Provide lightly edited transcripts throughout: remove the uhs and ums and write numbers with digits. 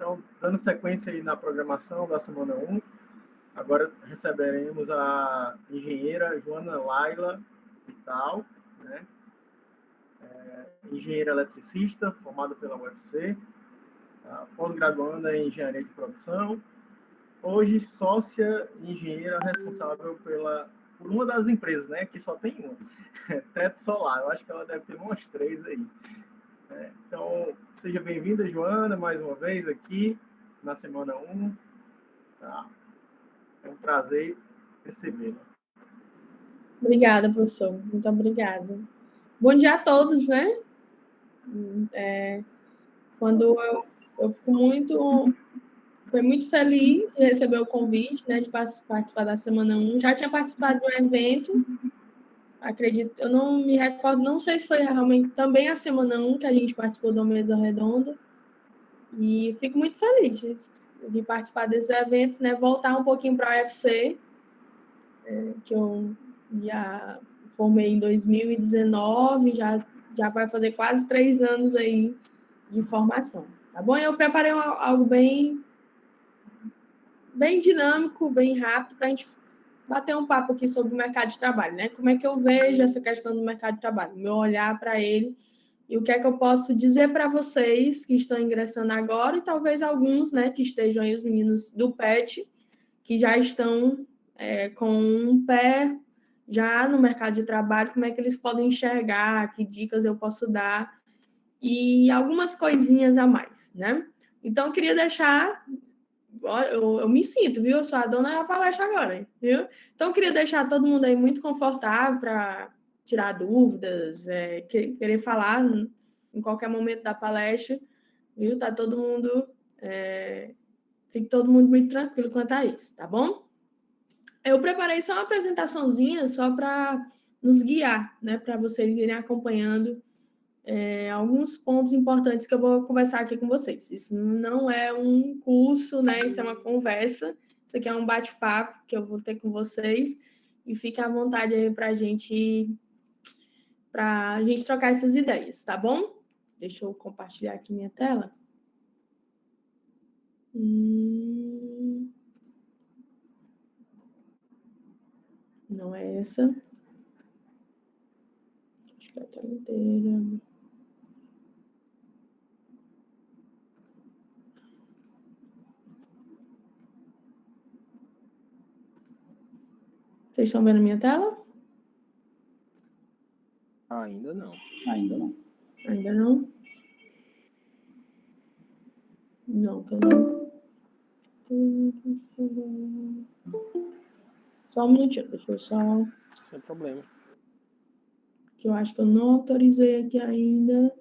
Então, dando sequência aí na programação da semana 1, agora receberemos a engenheira Joana Laila Vital, né? Engenheira eletricista, formada pela UFC, pós-graduanda em engenharia de produção, hoje sócia engenheira responsável por uma das empresas, né? Que só tem uma, Teto Solar. Eu acho que ela deve ter umas 3 aí. Então, seja bem-vinda, Joana, mais uma vez aqui na semana 1. Tá? É um prazer recebê-la. Obrigada, professor. Muito obrigada. Bom dia a todos, né? Quando eu fiquei muito feliz de receber o convite, né, de participar da semana 1. Já tinha participado de um evento, acredito, eu não me recordo, não sei se foi realmente também a semana 1 que a gente participou da mesa redonda, e fico muito feliz de participar desses eventos, né, voltar um pouquinho para a UFC, que eu já formei em 2019, já vai fazer quase 3 anos aí de formação, tá bom? Eu preparei algo bem dinâmico, bem rápido, para a gente bater um papo aqui sobre o mercado de trabalho, né? Como é que eu vejo essa questão do mercado de trabalho, meu olhar para ele, e o que é que eu posso dizer para vocês que estão ingressando agora, e talvez alguns, né, que estejam aí, os meninos do PET, que já estão com um pé já no mercado de trabalho, como é que eles podem enxergar, que dicas eu posso dar, e algumas coisinhas a mais, né? Então, eu queria deixar... Eu me sinto, viu? Eu sou a dona da palestra agora, viu? Então, eu queria deixar todo mundo aí muito confortável para tirar dúvidas, querer falar em qualquer momento da palestra, viu? Tá todo mundo... fique todo mundo muito tranquilo quanto a isso, tá bom? Eu preparei só uma apresentaçãozinha, só para nos guiar, né? Para vocês irem acompanhando alguns pontos importantes que eu vou conversar aqui com vocês. Isso não é um curso, né? Isso é uma conversa. Isso aqui é um bate-papo que eu vou ter com vocês. E fique à vontade aí para a gente trocar essas ideias, tá bom? Deixa eu compartilhar aqui minha tela. Não é essa. Acho que é a tela inteira. Vocês estão vendo a minha tela? Ainda não. Ainda não? Não, que eu não... Só um minutinho, deixa eu só... Sem problema. Que eu acho que eu não autorizei aqui ainda.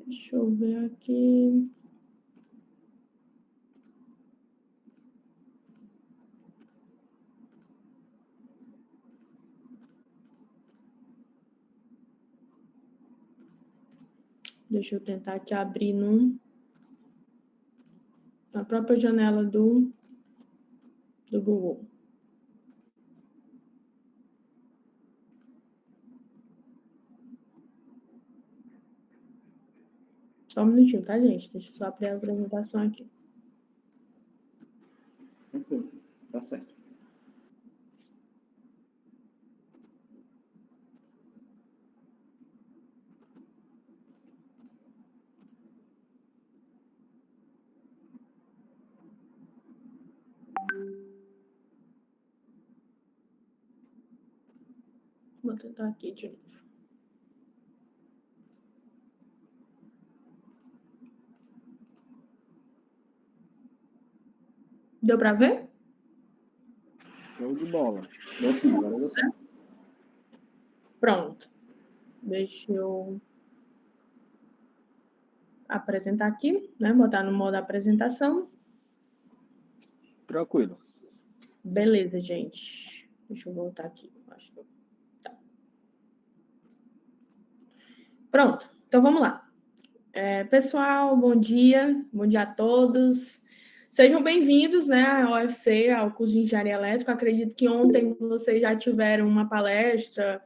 Deixa eu ver aqui. Deixa eu tentar aqui abrir na própria janela do Google. Só um minutinho, tá, gente? Deixa eu só abrir a apresentação aqui. Tá certo. Vou tentar aqui de novo. Deu para ver? Show de bola. Deu sim, agora deu certo. Pronto. Deixa eu apresentar aqui, né? Botar no modo apresentação. Tranquilo. Beleza, gente. Deixa eu voltar aqui. Acho que tá. Pronto. Então, vamos lá. Pessoal, bom dia a todos. Sejam bem-vindos, né, ao UFC, ao curso de Engenharia Elétrica. Acredito que ontem vocês já tiveram uma palestra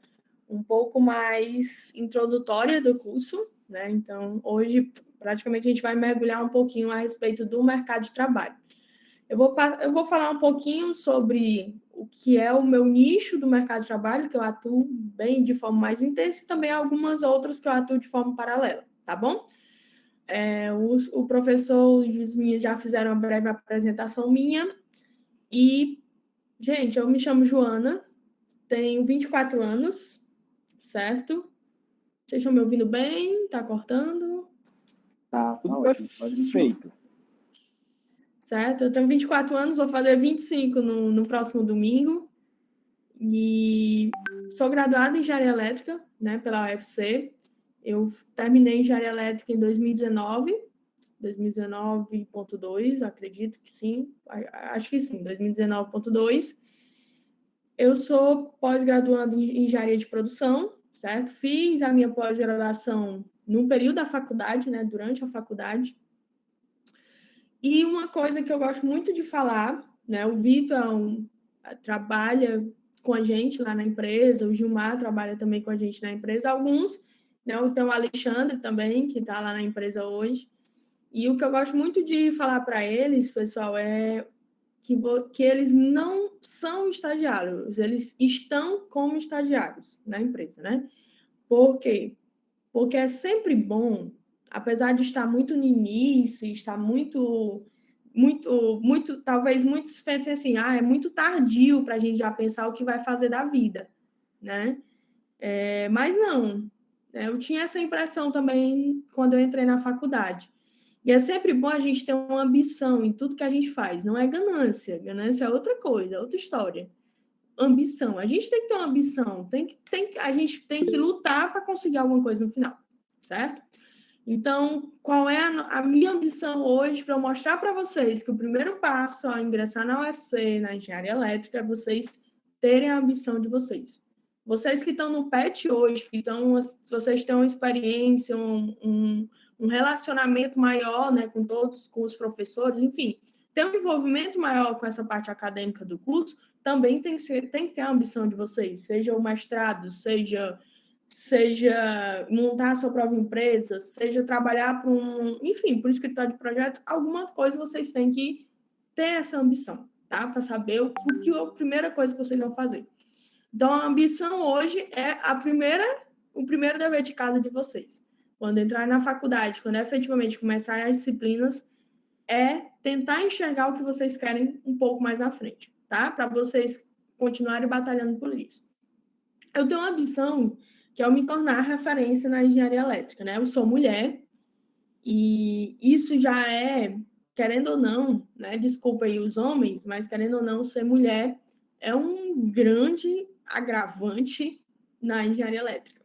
um pouco mais introdutória do curso, né? Então, hoje, praticamente, a gente vai mergulhar um pouquinho a respeito do mercado de trabalho. Eu vou falar um pouquinho sobre o que é o meu nicho do mercado de trabalho, que eu atuo bem de forma mais intensa, e também algumas outras que eu atuo de forma paralela, tá bom? O professor e os meninos já fizeram uma breve apresentação minha. E, gente, eu me chamo Joana, tenho 24 anos, certo? Vocês estão me ouvindo bem? Tá cortando? Tá ótimo, perfeito. Certo? Eu tenho 24 anos, vou fazer 25 no próximo domingo. E sou graduada em Engenharia Elétrica, né, pela UFC. Eu terminei Engenharia Elétrica em 2019.2, acredito que sim. Acho que sim, 2019.2. Eu sou pós-graduanda em Engenharia de Produção, certo? Fiz a minha pós-graduação no período da faculdade, né, durante a faculdade. E uma coisa que eu gosto muito de falar, né, o Vitor trabalha com a gente lá na empresa, o Gilmar trabalha também com a gente na empresa, alguns, né, então o Alexandre também, que está lá na empresa hoje. E o que eu gosto muito de falar para eles, pessoal, é que eles não são estagiários, eles estão como estagiários na empresa, né? Por quê? Porque é sempre bom, apesar de estar muito no início, estar muito, talvez muitos pensem assim, é muito tardio para a gente já pensar o que vai fazer da vida, né? Mas não, eu tinha essa impressão também quando eu entrei na faculdade. E é sempre bom a gente ter uma ambição em tudo que a gente faz. Não é ganância. Ganância é outra coisa, outra história. Ambição. A gente tem que ter uma ambição. A gente tem que lutar para conseguir alguma coisa no final, certo? Então, qual é a minha ambição hoje para eu mostrar para vocês que o primeiro passo a ingressar na UFC, na engenharia elétrica, é vocês terem a ambição de vocês. Vocês que estão no PET hoje, vocês têm uma experiência, um relacionamento maior, né, com os professores, enfim, ter um envolvimento maior com essa parte acadêmica do curso, também tem que ter a ambição de vocês, seja o mestrado, seja montar a sua própria empresa, seja trabalhar para um escritório de projetos, alguma coisa vocês têm que ter essa ambição, tá? Para saber o que é a primeira coisa que vocês vão fazer. Então, a ambição hoje é o primeiro dever de casa de vocês. Quando entrar na faculdade, quando efetivamente começar as disciplinas, é tentar enxergar o que vocês querem um pouco mais à frente, tá? Para vocês continuarem batalhando por isso. Eu tenho uma ambição que é eu me tornar referência na engenharia elétrica, né? Eu sou mulher e isso já é, querendo ou não, né? Desculpa aí os homens, mas querendo ou não, ser mulher é um grande agravante na engenharia elétrica,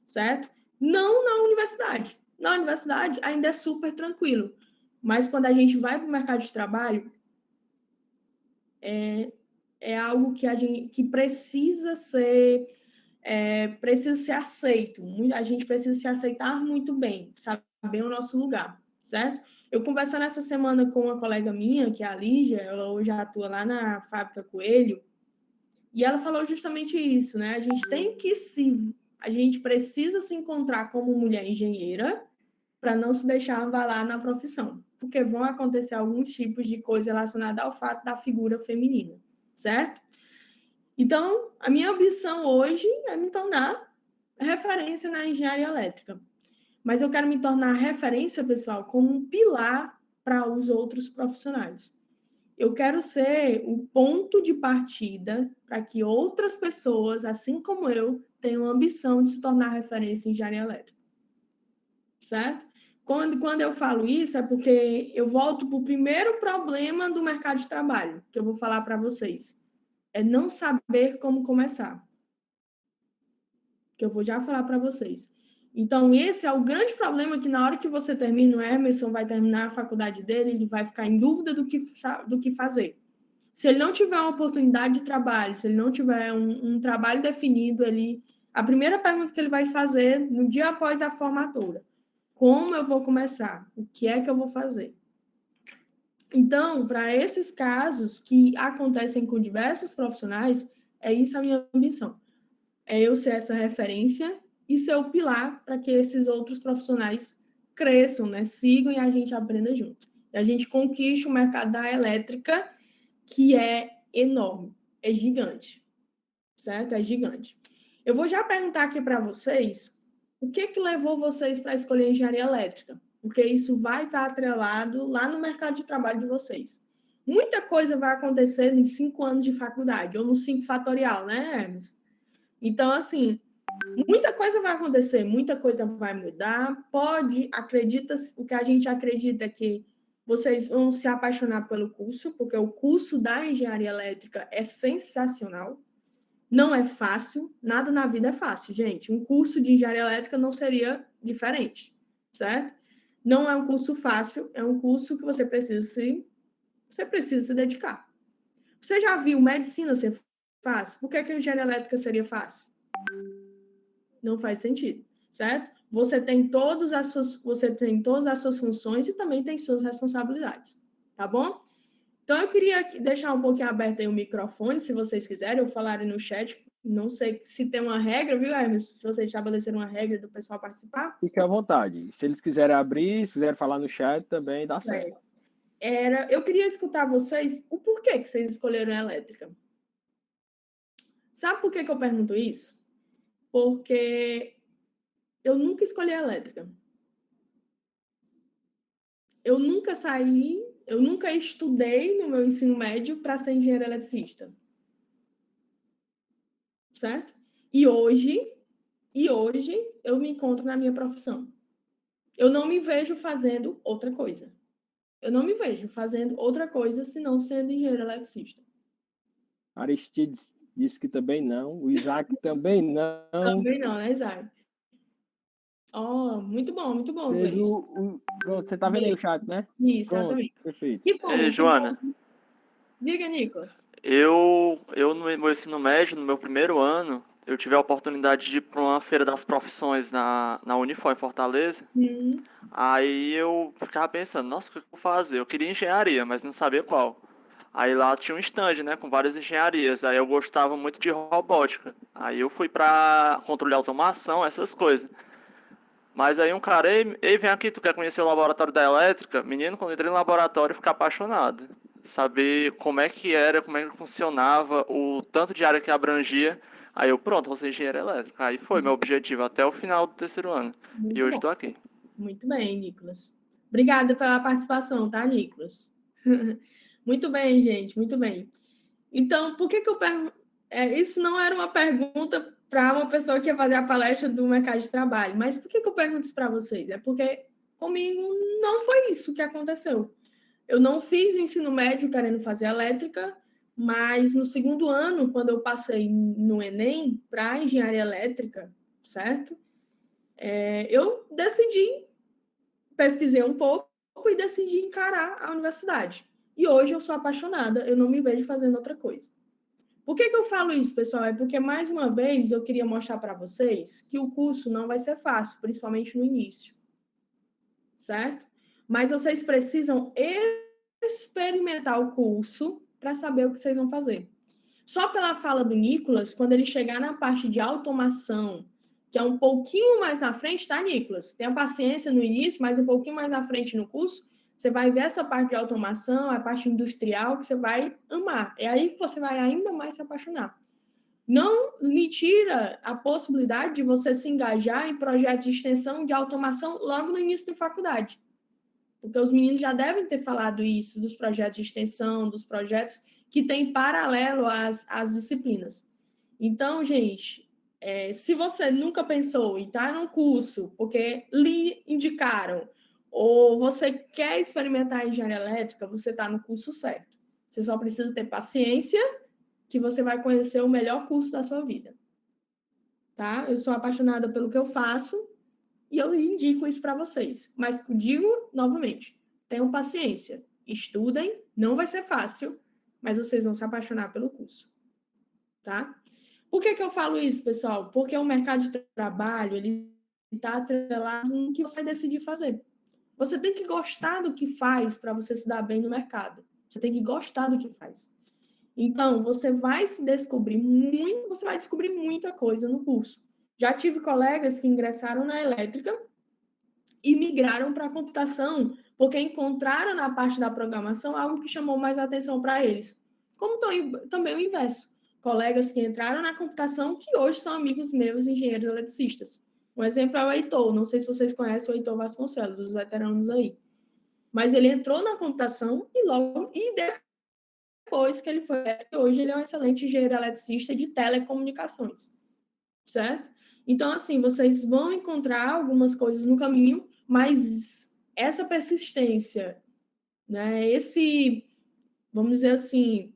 certo? Não na universidade. Na universidade ainda é super tranquilo, mas quando a gente vai para o mercado de trabalho, é algo que precisa ser aceito. A gente precisa se aceitar muito bem, saber o nosso lugar, certo? Eu conversando essa semana com uma colega minha, que é a Lígia, ela hoje atua lá na Fábrica Coelho, e ela falou justamente isso, né? A gente precisa se encontrar como mulher engenheira para não se deixar avalar na profissão, porque vão acontecer alguns tipos de coisa relacionada ao fato da figura feminina, certo? Então, a minha ambição hoje é me tornar referência na engenharia elétrica. Mas eu quero me tornar referência, pessoal, como um pilar para os outros profissionais. Eu quero ser o ponto de partida para que outras pessoas, assim como eu, tenham a ambição de se tornar referência em engenharia elétrica. Certo? Quando eu falo isso, é porque eu volto para o primeiro problema do mercado de trabalho, que eu vou falar para vocês. É não saber como começar. Que eu vou já falar para vocês. Então, esse é o grande problema que na hora que você termina, o Emerson vai terminar a faculdade dele, ele vai ficar em dúvida do que fazer. Se ele não tiver uma oportunidade de trabalho, se ele não tiver um trabalho definido ali, a primeira pergunta que ele vai fazer no dia após a formatura, Como eu vou começar? O que é que eu vou fazer? Então, para esses casos que acontecem com diversos profissionais, é isso a minha ambição. É eu ser essa referência e ser o pilar para que esses outros profissionais cresçam, né? Sigam e a gente aprenda junto. E a gente conquiste o mercado da elétrica, que é enorme, é gigante, certo? É gigante. Eu vou já perguntar aqui para vocês o que levou vocês para escolher engenharia elétrica, porque isso vai estar atrelado lá no mercado de trabalho de vocês. Muita coisa vai acontecer nos 5 anos de faculdade, ou no 5 fatorial, né, Hermes? Então, assim, muita coisa vai acontecer, muita coisa vai mudar. O que a gente acredita é que vocês vão se apaixonar pelo curso, porque o curso da engenharia elétrica é sensacional. Não é fácil, nada na vida é fácil, gente. Um curso de engenharia elétrica não seria diferente, certo? Não é um curso fácil, é um curso que você precisa se dedicar. Você já viu medicina ser fácil? Por que a engenharia elétrica seria fácil? Não faz sentido, certo? Você tem todas as suas funções e também tem suas responsabilidades, tá bom? Então, eu queria deixar um pouquinho aberto aí o microfone, se vocês quiserem, ou falarem no chat. Não sei se tem uma regra, viu, Hermes? Se vocês estabeleceram uma regra do pessoal participar. Fique à vontade. Se eles quiserem abrir, se quiserem falar no chat, também dá certo. Eu queria escutar vocês o porquê que vocês escolheram a elétrica. Sabe por que eu pergunto isso? Porque eu nunca escolhi a elétrica. Eu nunca estudei no meu ensino médio para ser engenheiro eletricista. Certo? E hoje eu me encontro na minha profissão. Eu não me vejo fazendo outra coisa. Eu não me vejo fazendo outra coisa senão sendo engenheiro eletricista. Aristides disse que também não. O Isaac também não. Também não, né, Isaac? Oh, muito bom, Pronto, você tá vendo aí o chat, né? Isso, Pronto, exatamente. perfeito. Que bom, Ei, Joana. Bom. Diga, Nicolas. Eu no meu ensino médio, no meu primeiro ano, eu tive a oportunidade de ir para uma feira das profissões na Unifor, em Fortaleza. Aí eu ficava pensando, nossa, o que eu vou fazer? Eu queria engenharia, mas não sabia qual. Aí lá tinha um stand, né, com várias engenharias. Aí eu gostava muito de robótica. Aí eu fui para controle de automação, essas coisas. Mas aí um cara, ei, vem aqui, tu quer conhecer o laboratório da elétrica? Menino, quando eu entrei no laboratório, eu fiquei apaixonado. Saber como é que era, como é que funcionava, o tanto de área que abrangia. Aí eu, pronto, vou ser engenheiro elétrico. Aí foi meu objetivo até o final do terceiro ano. Muito e hoje bom. estou aqui. Muito bem, Nicolas. Obrigada pela participação, tá, Nicolas? Muito bem, gente, muito bem. Então, por que eu pergunto? Isso não era uma pergunta para uma pessoa que ia fazer a palestra do mercado de trabalho, mas por que eu pergunto isso para vocês? É porque comigo não foi isso que aconteceu. Eu não fiz o ensino médio querendo fazer elétrica, mas no segundo ano, quando eu passei no Enem para engenharia elétrica, certo? Eu pesquisei um pouco e decidi encarar a universidade. E hoje eu sou apaixonada, eu não me vejo fazendo outra coisa. Por que eu falo isso, pessoal? É porque, mais uma vez, eu queria mostrar para vocês que o curso não vai ser fácil, principalmente no início. Certo? Mas vocês precisam experimentar o curso para saber o que vocês vão fazer. Só pela fala do Nicolas, quando ele chegar na parte de automação, que é um pouquinho mais na frente, tá, Nicolas? Tenha paciência no início, mas um pouquinho mais na frente no curso, você vai ver essa parte de automação, a parte industrial, que você vai amar. É aí que você vai ainda mais se apaixonar. Não lhe tira a possibilidade de você se engajar em projetos de extensão de automação logo no início da faculdade. Porque os meninos já devem ter falado isso, dos projetos de extensão, dos projetos que têm paralelo às disciplinas. Então, gente, se você nunca pensou em estar num curso porque lhe indicaram, ou você quer experimentar a engenharia elétrica, você está no curso certo. Você só precisa ter paciência, que você vai conhecer o melhor curso da sua vida. Tá? Eu sou apaixonada pelo que eu faço e eu indico isso para vocês. Mas digo novamente, tenham paciência, estudem, não vai ser fácil, mas vocês vão se apaixonar pelo curso. Tá? Por que eu falo isso, pessoal? Porque o mercado de trabalho, ele está atrelado no que você vai decidir fazer. Você tem que gostar do que faz para você se dar bem no mercado. Você tem que gostar do que faz. Então, você vai se descobrir muito, você vai descobrir muita coisa no curso. Já tive colegas que ingressaram na elétrica e migraram para a computação, porque encontraram na parte da programação algo que chamou mais atenção para eles. Como também o inverso. Colegas que entraram na computação que hoje são amigos meus, engenheiros eletricistas. Um exemplo é o Heitor. Não sei se vocês conhecem o Heitor Vasconcelos, os veteranos aí. Mas ele entrou na computação e depois que ele foi, hoje ele é um excelente engenheiro eletricista de telecomunicações, certo? Então, assim, vocês vão encontrar algumas coisas no caminho, mas essa persistência, né, vamos dizer assim,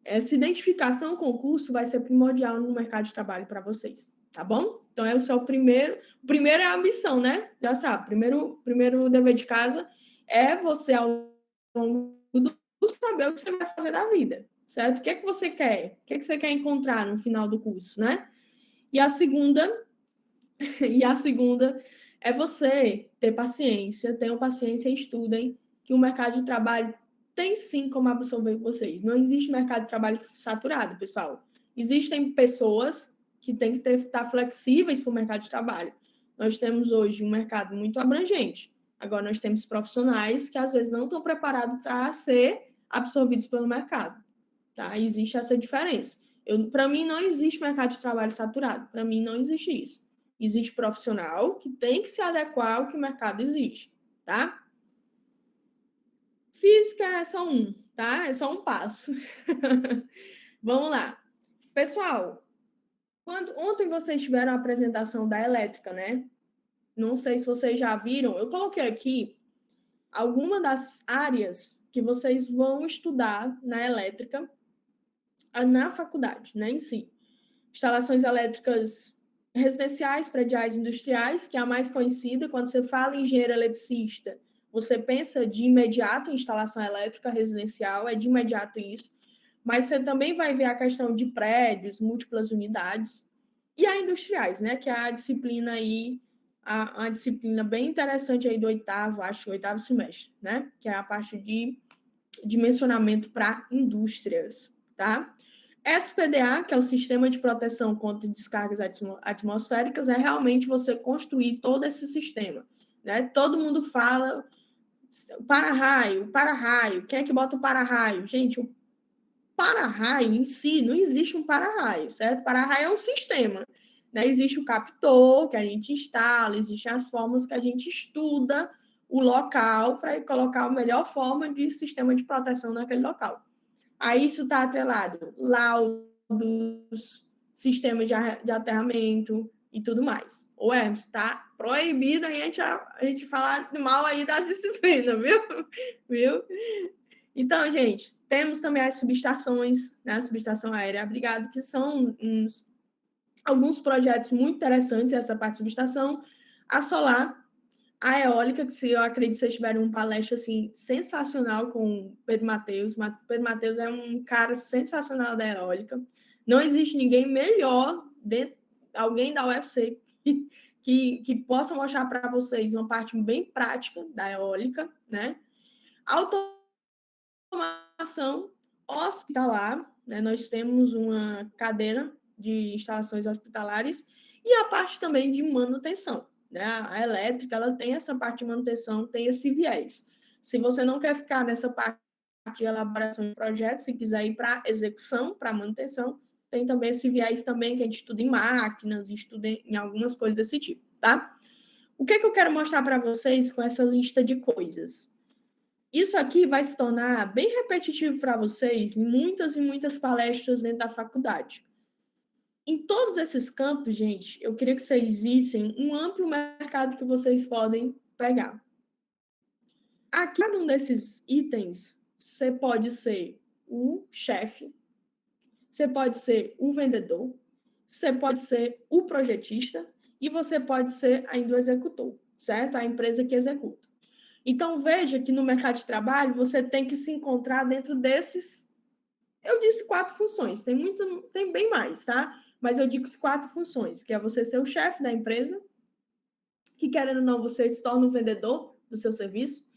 essa identificação com o curso vai ser primordial no mercado de trabalho para vocês, tá bom? Então, esse é o primeiro é a ambição, né? Já sabe, primeiro dever de casa é você, ao longo do saber o que você vai fazer da vida, certo? O que é que você quer? O que é que você quer encontrar no final do curso, né? E a segunda é você tenham paciência e estudem, que o mercado de trabalho tem sim como absorver vocês. Não existe mercado de trabalho saturado, pessoal. Existem pessoas que têm que estar flexíveis para o mercado de trabalho. Nós temos hoje um mercado muito abrangente. Agora, nós temos profissionais que às vezes não estão preparados para ser absorvidos pelo mercado. Tá? Existe essa diferença. Para mim, não existe mercado de trabalho saturado. Para mim, não existe isso. Existe profissional que tem que se adequar ao que o mercado exige, tá? Física é só tá? É só um passo. Vamos lá. Pessoal, ontem vocês tiveram a apresentação da elétrica, né? Não sei se vocês já viram. Eu coloquei aqui algumas das áreas que vocês vão estudar na elétrica na faculdade, né, em si. Instalações elétricas residenciais, prediais, industriais, que é a mais conhecida. Quando você fala em engenheiro eletricista, você pensa de imediato em instalação elétrica residencial, é de imediato isso. Mas você também vai ver a questão de prédios, múltiplas unidades, e a industriais, né, que é a disciplina aí, a disciplina bem interessante aí do oitavo semestre, né, que é a parte de dimensionamento para indústrias, tá? SPDA, que é o Sistema de Proteção contra Descargas Atmosféricas, é realmente você construir todo esse sistema, né? Todo mundo fala para-raio, quem é que bota o para-raio? Gente, o para-raio em si, não existe um para-raio, certo? Para-raio é um sistema, né? Existe o captor que a gente instala, existem as formas que a gente estuda o local para colocar a melhor forma de sistema de proteção naquele local. Aí isso está atrelado, laudos, sistemas de aterramento e tudo mais. O Hermes, está proibido a gente falar mal aí das disciplinas, viu? Então, gente, temos também as subestações, né? A subestação aérea abrigado, que são alguns projetos muito interessantes, essa parte de subestação. A solar, a eólica, que eu acredito que vocês tiveram uma palestra assim, sensacional com o Pedro Matheus. Pedro Matheus é um cara sensacional da eólica. Não existe ninguém melhor, alguém da UFC, que possa mostrar para vocês uma parte bem prática da eólica, né? Automação hospitalar, né? Nós temos uma cadeira de instalações hospitalares e a parte também de manutenção. Né? A elétrica, ela tem essa parte de manutenção, tem esse viés. Se você não quer ficar nessa parte de elaboração de projetos, se quiser ir para execução, para manutenção, tem também esse viés também que a gente estuda em máquinas, estuda em algumas coisas desse tipo, tá? O que eu quero mostrar para vocês com essa lista de coisas? Isso aqui vai se tornar bem repetitivo para vocês em muitas e muitas palestras dentro da faculdade. Em todos esses campos, gente, eu queria que vocês vissem um amplo mercado que vocês podem pegar. A cada um desses itens, você pode ser o chefe, você pode ser o vendedor, você pode ser o projetista e você pode ser ainda o executor, certo? A empresa que executa. Então, veja que no mercado de trabalho, você tem que se encontrar dentro desses... Eu disse 4 funções, tem bem mais, tá? Mas eu digo 4 funções, que é você ser o chefe da empresa, que, querendo ou não, você se torna um vendedor do seu serviço.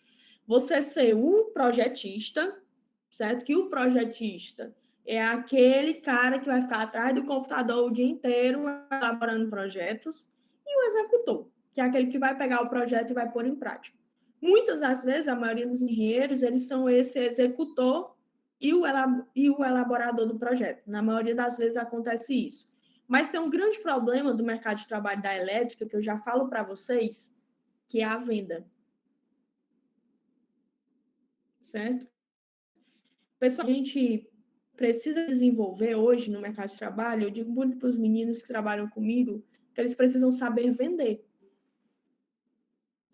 Você ser o projetista, certo? Que o projetista é aquele cara que vai ficar atrás do computador o dia inteiro elaborando projetos, e o executor, que é aquele que vai pegar o projeto e vai pôr em prática. Muitas das vezes, a maioria dos engenheiros, eles são esse executor e o elaborador do projeto. Na maioria das vezes acontece isso. Mas tem um grande problema do mercado de trabalho da elétrica, que eu já falo para vocês, que é a venda. Certo? Pessoal, a gente precisa desenvolver hoje no mercado de trabalho, eu digo muito para os meninos que trabalham comigo, que eles precisam saber vender.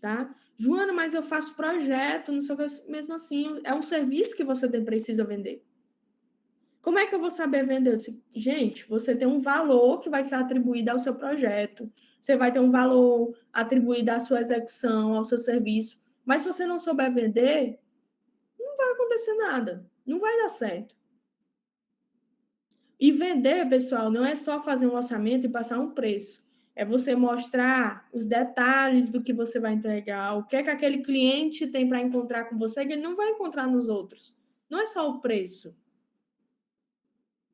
Tá? Joana, mas eu faço projeto, não sei o que, mesmo assim, é um serviço que você precisa vender. Como é que eu vou saber vender? Gente, você tem um valor que vai ser atribuído ao seu projeto, você vai ter um valor atribuído à sua execução, ao seu serviço, mas se você não souber vender, não vai acontecer nada, não vai dar certo. E vender, pessoal, não é só fazer um orçamento e passar um preço. É você mostrar os detalhes do que você vai entregar, o que é que aquele cliente tem para encontrar com você que ele não vai encontrar nos outros. Não é só o preço.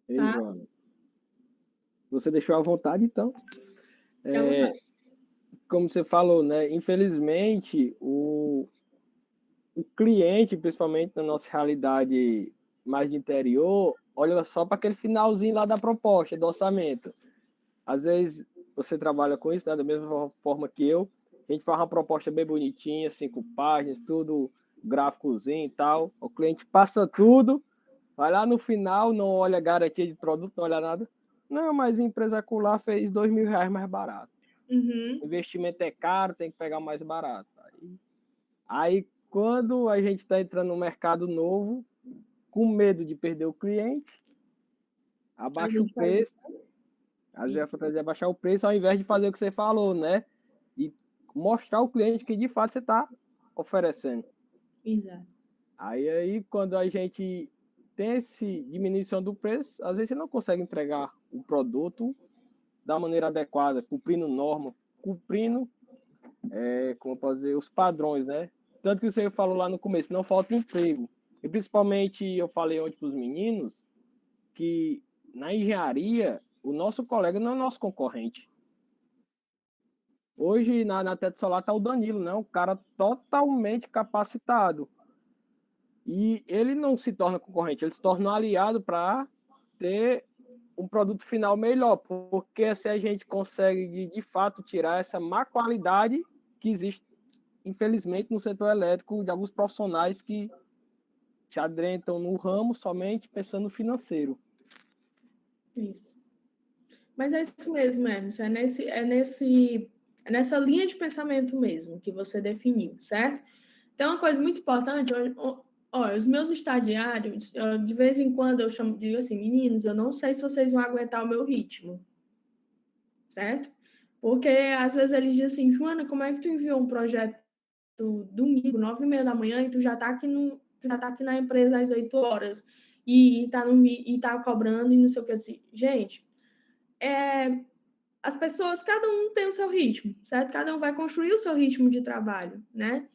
Ei, Tá? Joana. Você deixou à vontade, então. Como você falou, né? Infelizmente, o cliente, principalmente na nossa realidade mais de interior, olha só para aquele finalzinho lá da proposta, do orçamento. Às vezes, você trabalha com isso, né? Da mesma forma que eu. A gente faz uma proposta bem bonitinha, 5 páginas, tudo gráficozinho e tal. O cliente passa tudo, vai lá no final, não olha garantia de produto, não olha nada. Não, mas a empresa acolá fez R$2.000 mais barato. Uhum. O investimento é caro, tem que pegar mais barato. Aí quando a gente está entrando no mercado novo, com medo de perder o cliente, abaixa o preço. Às vezes a fantasia é baixar o preço ao invés de fazer o que você falou, né? E mostrar ao cliente que de fato você está oferecendo. Exato. Aí quando a gente tem essa diminuição do preço, às vezes você não consegue entregar o produto da maneira adequada, cumprindo norma, cumprindo, como eu posso dizer, os padrões, né? Tanto que você falou lá no começo, não falta emprego. E principalmente eu falei ontem para os meninos que na engenharia o nosso colega não é nosso concorrente. Hoje na Teto Solar está o Danilo, né? Um cara totalmente capacitado. E ele não se torna concorrente, ele se torna um aliado para ter um produto final melhor, porque assim a gente consegue de fato tirar essa má qualidade que existe, infelizmente, no setor elétrico, de alguns profissionais que se adentram no ramo somente pensando no financeiro. Isso. Mas é isso mesmo, Hermes. É nessa linha de pensamento mesmo que você definiu, certo? Então, uma coisa muito importante, os meus estagiários, de vez em quando eu digo assim, meninos, eu não sei se vocês vão aguentar o meu ritmo, certo? Porque às vezes eles dizem assim, Joana, como é que tu enviou um projeto domingo, 9h30 da manhã, e tu já tá aqui na empresa às 8 horas, e tá cobrando e não sei o que assim. Gente, as pessoas, cada um tem o seu ritmo, certo? Cada um vai construir o seu ritmo de trabalho, né?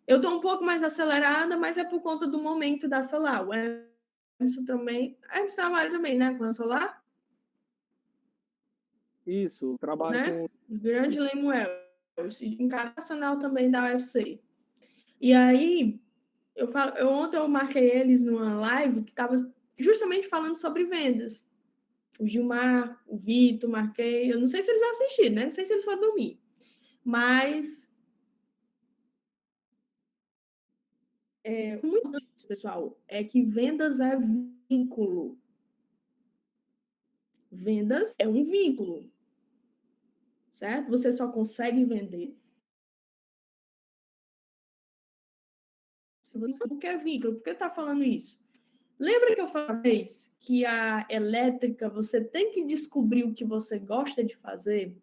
Eu estou um pouco mais acelerada, mas é por conta do momento da Solar. O Emerson também. Emerson trabalha também, né? Com a Solar? Isso, trabalho né? com. Grande Lemuel, internacional também da UFC. E aí, ontem eu marquei eles numa live que estava justamente falando sobre vendas. O Gilmar, o Vitor, marquei. Eu não sei se eles assistiram, né? Não sei se eles foram dormir. Mas muito pessoal, é que vendas é vínculo. Vendas é um vínculo, certo? Você só consegue vender se você sabe o que é vínculo. Por que está falando isso? Lembra que eu falei que a elétrica você tem que descobrir o que você gosta de fazer?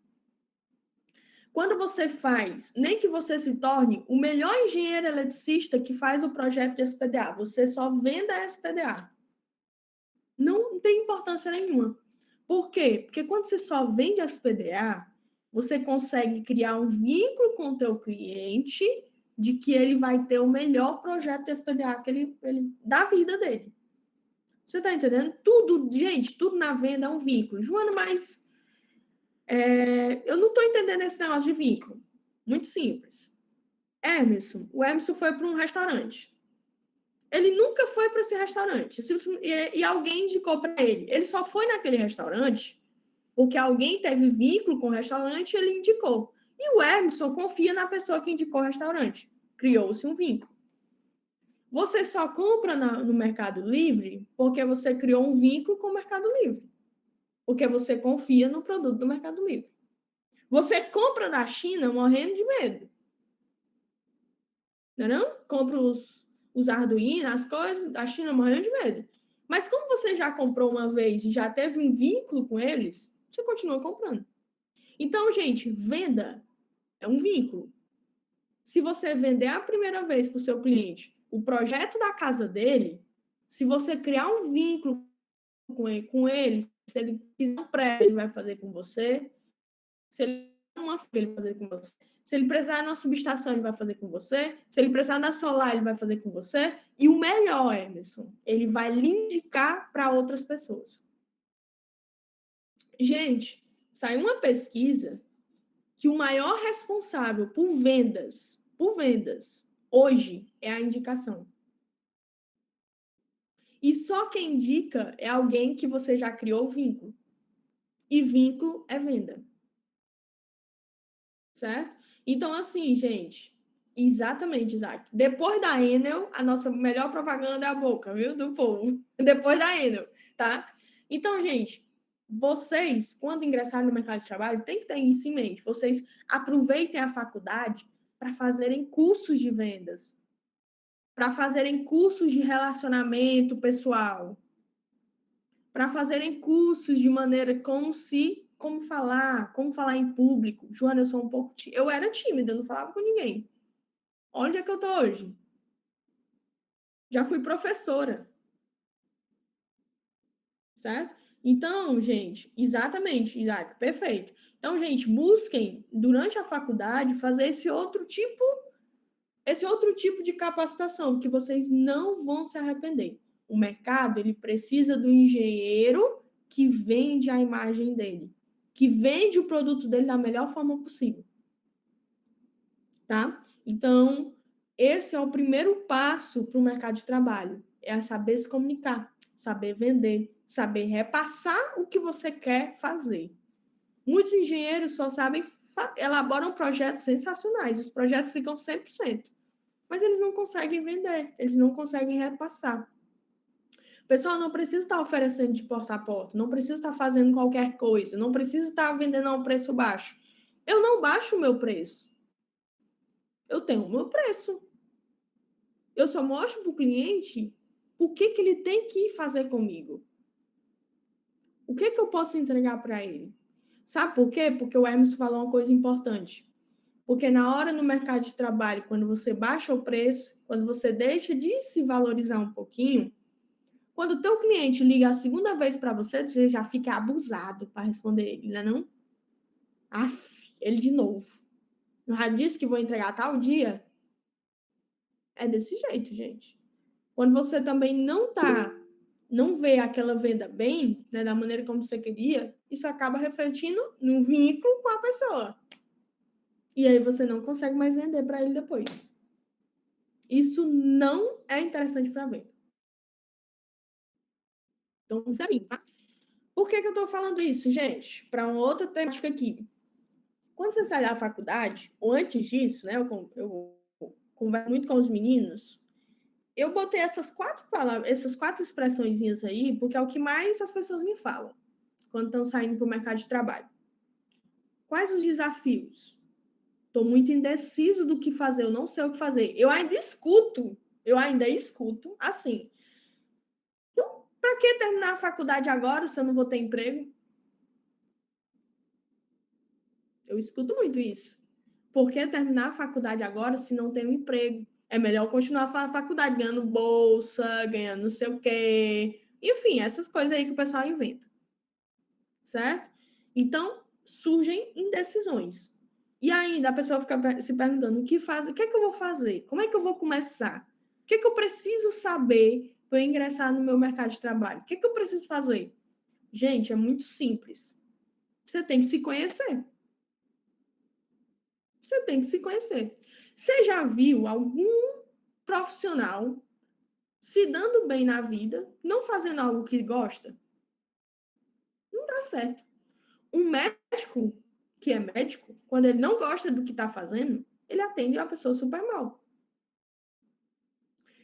Quando você faz, nem que você se torne o melhor engenheiro eletricista que faz o projeto de SPDA, você só venda a SPDA. Não tem importância nenhuma. Por quê? Porque quando você só vende a SPDA, você consegue criar um vínculo com o teu cliente de que ele vai ter o melhor projeto de SPDA que ele da vida dele. Você está entendendo? Tudo, gente, tudo na venda é um vínculo. Joana, mas eu não estou entendendo esse negócio de vínculo. Muito simples. O Emerson foi para um restaurante. Ele nunca foi para esse restaurante. E alguém indicou para ele. Ele só foi naquele restaurante porque alguém teve vínculo com o restaurante e ele indicou. E o Emerson confia na pessoa que indicou o restaurante. Criou-se um vínculo. Você só compra no Mercado Livre porque você criou um vínculo com o Mercado Livre. Porque você confia no produto do Mercado Livre. Você compra da China morrendo de medo. Não? Compra os Arduino, as coisas da China morrendo de medo. Mas como você já comprou uma vez e já teve um vínculo com eles, você continua comprando. Então, gente, venda é um vínculo. Se você vender a primeira vez para o seu cliente o projeto da casa dele, se você criar um vínculo com ele, se ele quiser um prédio, ele vai fazer com você. Se ele uma filha, ele vai fazer com você. Se ele precisar na subestação, ele vai fazer com você. Se ele precisar na solar, ele vai fazer com você. E o melhor, Emerson, ele vai lhe indicar para outras pessoas. Gente, saiu uma pesquisa que o maior responsável por vendas, hoje é a indicação. E só quem indica é alguém que você já criou vínculo. E vínculo é venda. Certo? Então, assim, gente, exatamente, Isaac. Depois da Enel, a nossa melhor propaganda é a boca, viu? Do povo. Depois da Enel, tá? Então, gente, vocês, quando ingressarem no mercado de trabalho, tem que ter isso em mente. Vocês aproveitem a faculdade para fazerem cursos de vendas, para fazerem cursos de relacionamento pessoal, para fazerem cursos de maneira como falar em público. Joana, eu era tímida, eu não falava com ninguém. Onde é que eu tô hoje? Já fui professora. Certo? Então, gente, exatamente, Isaac, perfeito. Então, gente, busquem, durante a faculdade, fazer esse outro tipo de capacitação, porque vocês não vão se arrepender. O mercado, ele precisa do engenheiro que vende a imagem dele, que vende o produto dele da melhor forma possível. Tá? Então, esse é o primeiro passo para o mercado de trabalho, é saber se comunicar, saber vender, saber repassar o que você quer fazer. Muitos engenheiros só sabem, elaboram projetos sensacionais, os projetos ficam 100%, mas eles não conseguem vender, eles não conseguem repassar. O pessoal não precisa estar oferecendo de porta a porta, não precisa estar fazendo qualquer coisa, não precisa estar vendendo a um preço baixo. Eu não baixo o meu preço. Eu tenho o meu preço. Eu só mostro para o cliente o que ele tem que fazer comigo. O que eu posso entregar para ele? Sabe por quê? Porque o Emerson falou uma coisa importante. Porque na hora no mercado de trabalho, quando você baixa o preço, quando você deixa de se valorizar um pouquinho, quando o teu cliente liga a segunda vez para você já fica abusado para responder ele, né não? Ele de novo. Eu já disse que vou entregar tal dia. É desse jeito, gente. Quando você também não vê aquela venda bem, né, da maneira como você queria, isso acaba refletindo no vínculo com a pessoa. E aí você não consegue mais vender para ele depois. Isso não é interessante para venda. Então, assim, tá? Por que eu estou falando isso, gente? Para uma outra temática aqui. Quando você sai da faculdade, ou antes disso, né, eu converso muito com os meninos, eu botei essas 4 palavras, essas 4 expressõezinhas aí, porque é o que mais as pessoas me falam quando estão saindo para o mercado de trabalho. Quais os desafios? Estou muito indeciso do que fazer, eu não sei o que fazer. Eu ainda escuto assim. Então, para que terminar a faculdade agora se eu não vou ter emprego? Eu escuto muito isso. Por que terminar a faculdade agora se não tem um emprego? É melhor continuar a faculdade ganhando bolsa, ganhando não sei o quê. Enfim, essas coisas aí que o pessoal inventa. Certo? Então, surgem indecisões. E ainda a pessoa fica se perguntando o que é que eu vou fazer? Como é que eu vou começar? O que é que eu preciso saber para eu ingressar no meu mercado de trabalho? O que é que eu preciso fazer? Gente, é muito simples. Você tem que se conhecer. Você tem que se conhecer. Você já viu algum profissional se dando bem na vida, não fazendo algo que gosta? Não dá certo. Um médico que é médico, quando ele não gosta do que está fazendo, ele atende uma pessoa super mal.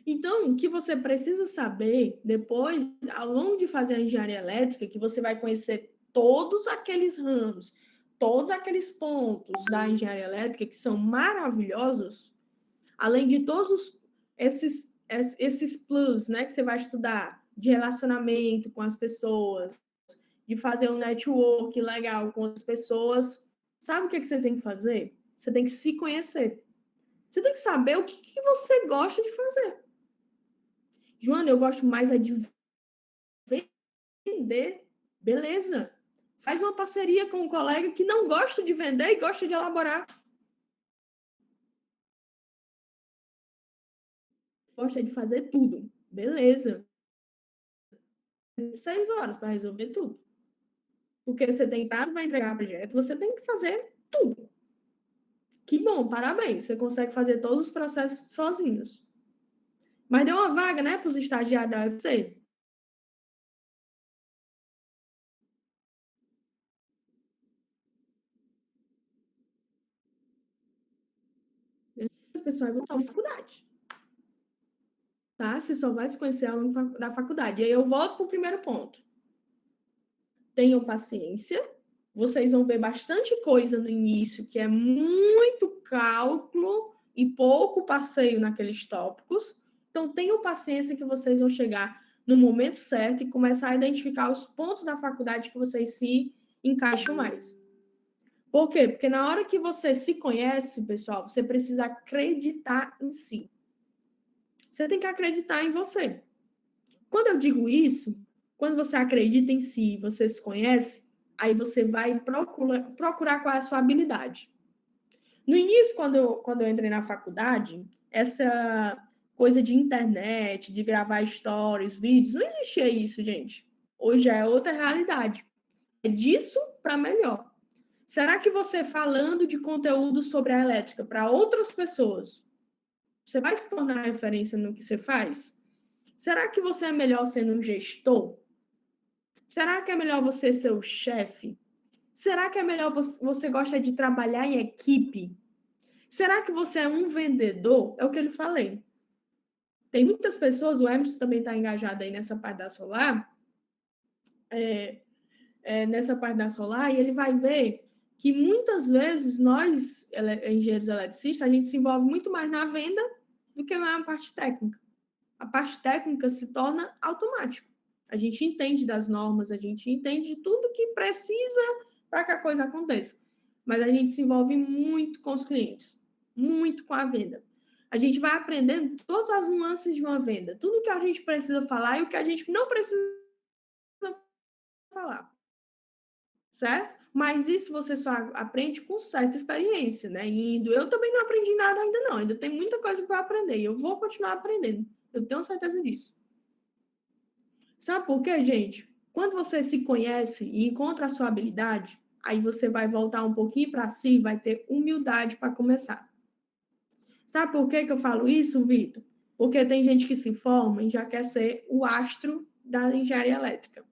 Então, o que você precisa saber depois, ao longo de fazer a engenharia elétrica, que você vai conhecer todos aqueles ramos, todos aqueles pontos da engenharia elétrica que são maravilhosos, além de todos esses plus, né, que você vai estudar, de relacionamento com as pessoas, de fazer um network legal com as pessoas, sabe o que você tem que fazer? Você tem que se conhecer. Você tem que saber o que você gosta de fazer. Joana, eu gosto mais de vender. Beleza. Faz uma parceria com um colega que não gosta de vender e gosta de elaborar. Gosta de fazer tudo. Beleza. 6 horas para resolver tudo. Porque você tem prazo para entregar projeto, você tem que fazer tudo. Que bom, parabéns. Você consegue fazer todos os processos sozinhos. Mas deu uma vaga, né, para os estagiários da UFC. As pessoas vão fazer faculdade. Tá? Você só vai se conhecer ao longo da faculdade. E aí eu volto para o primeiro ponto. Tenham paciência. Vocês vão ver bastante coisa no início, que é muito cálculo e pouco passeio naqueles tópicos. Então, tenham paciência que vocês vão chegar no momento certo e começar a identificar os pontos da faculdade que vocês se encaixam mais. Por quê? Porque na hora que você se conhece, pessoal, você precisa acreditar em si. Você tem que acreditar em você. Quando eu digo isso, quando você acredita em si, você se conhece, aí você vai procurar qual é a sua habilidade. No início, quando eu entrei na faculdade, essa coisa de internet, de gravar stories, vídeos, não existia isso, gente. Hoje é outra realidade. É disso para melhor. Será que você falando de conteúdo sobre a elétrica para outras pessoas, você vai se tornar referência no que você faz? Será que você é melhor sendo um gestor? Será que é melhor você ser o chefe? Será que é melhor você gosta de trabalhar em equipe? Será que você é um vendedor? É o que eu lhe falei. Tem muitas pessoas, o Emerson também está engajado aí nessa parte da solar, nessa parte da solar, e ele vai ver que muitas vezes nós, engenheiros eletricistas, a gente se envolve muito mais na venda do que na parte técnica. A parte técnica se torna automático. A gente entende das normas, a gente entende de tudo que precisa para que a coisa aconteça. Mas a gente se envolve muito com os clientes, muito com a venda. A gente vai aprendendo todas as nuances de uma venda, tudo que a gente precisa falar e o que a gente não precisa falar. Certo? Mas isso você só aprende com certa experiência, né? Eu também não aprendi nada ainda não, ainda tem muita coisa para aprender e eu vou continuar aprendendo. Eu tenho certeza disso. Sabe por quê, gente? Quando você se conhece e encontra a sua habilidade, aí você vai voltar um pouquinho para si e vai ter humildade para começar. Sabe por que eu falo isso, Vitor? Porque tem gente que se forma e já quer ser o astro da engenharia elétrica.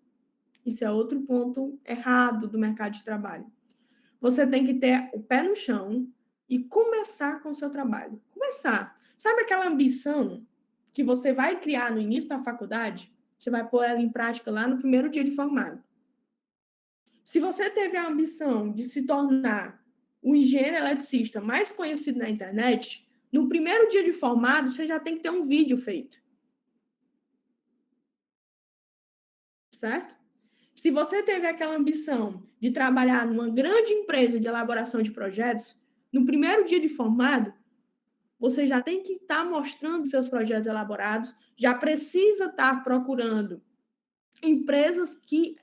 Isso é outro ponto errado do mercado de trabalho. Você tem que ter o pé no chão e começar com o seu trabalho. Começar. Sabe aquela ambição que você vai criar no início da faculdade? Você vai pôr ela em prática lá no primeiro dia de formado. Se você teve a ambição de se tornar o engenheiro eletricista mais conhecido na internet, no primeiro dia de formado, você já tem que ter um vídeo feito. Certo? Se você teve aquela ambição de trabalhar numa grande empresa de elaboração de projetos, no primeiro dia de formado, você já tem que estar mostrando seus projetos elaborados, já precisa estar procurando empresas que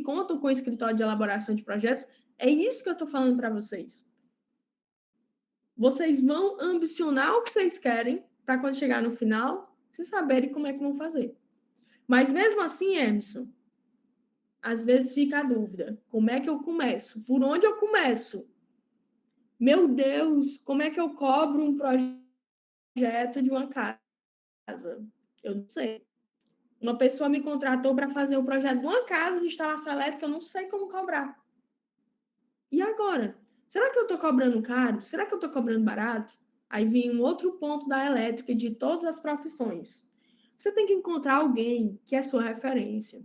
contam com escritório de elaboração de projetos É isso que eu estou falando para vocês. Vocês vão ambicionar o que vocês querem para quando chegar no final, vocês saberem como é que vão fazer. Mas mesmo assim, Emerson, às vezes fica a dúvida. Como é que eu começo? Por onde eu começo? Meu Deus, como é que eu cobro um projeto de uma casa? Eu não sei. Uma pessoa me contratou para fazer um projeto de uma casa de instalação elétrica, eu não sei como cobrar. E agora? Será que eu estou cobrando caro? Será que eu estou cobrando barato? Aí vem um outro ponto da elétrica de todas as profissões. Você tem que encontrar alguém que é sua referência.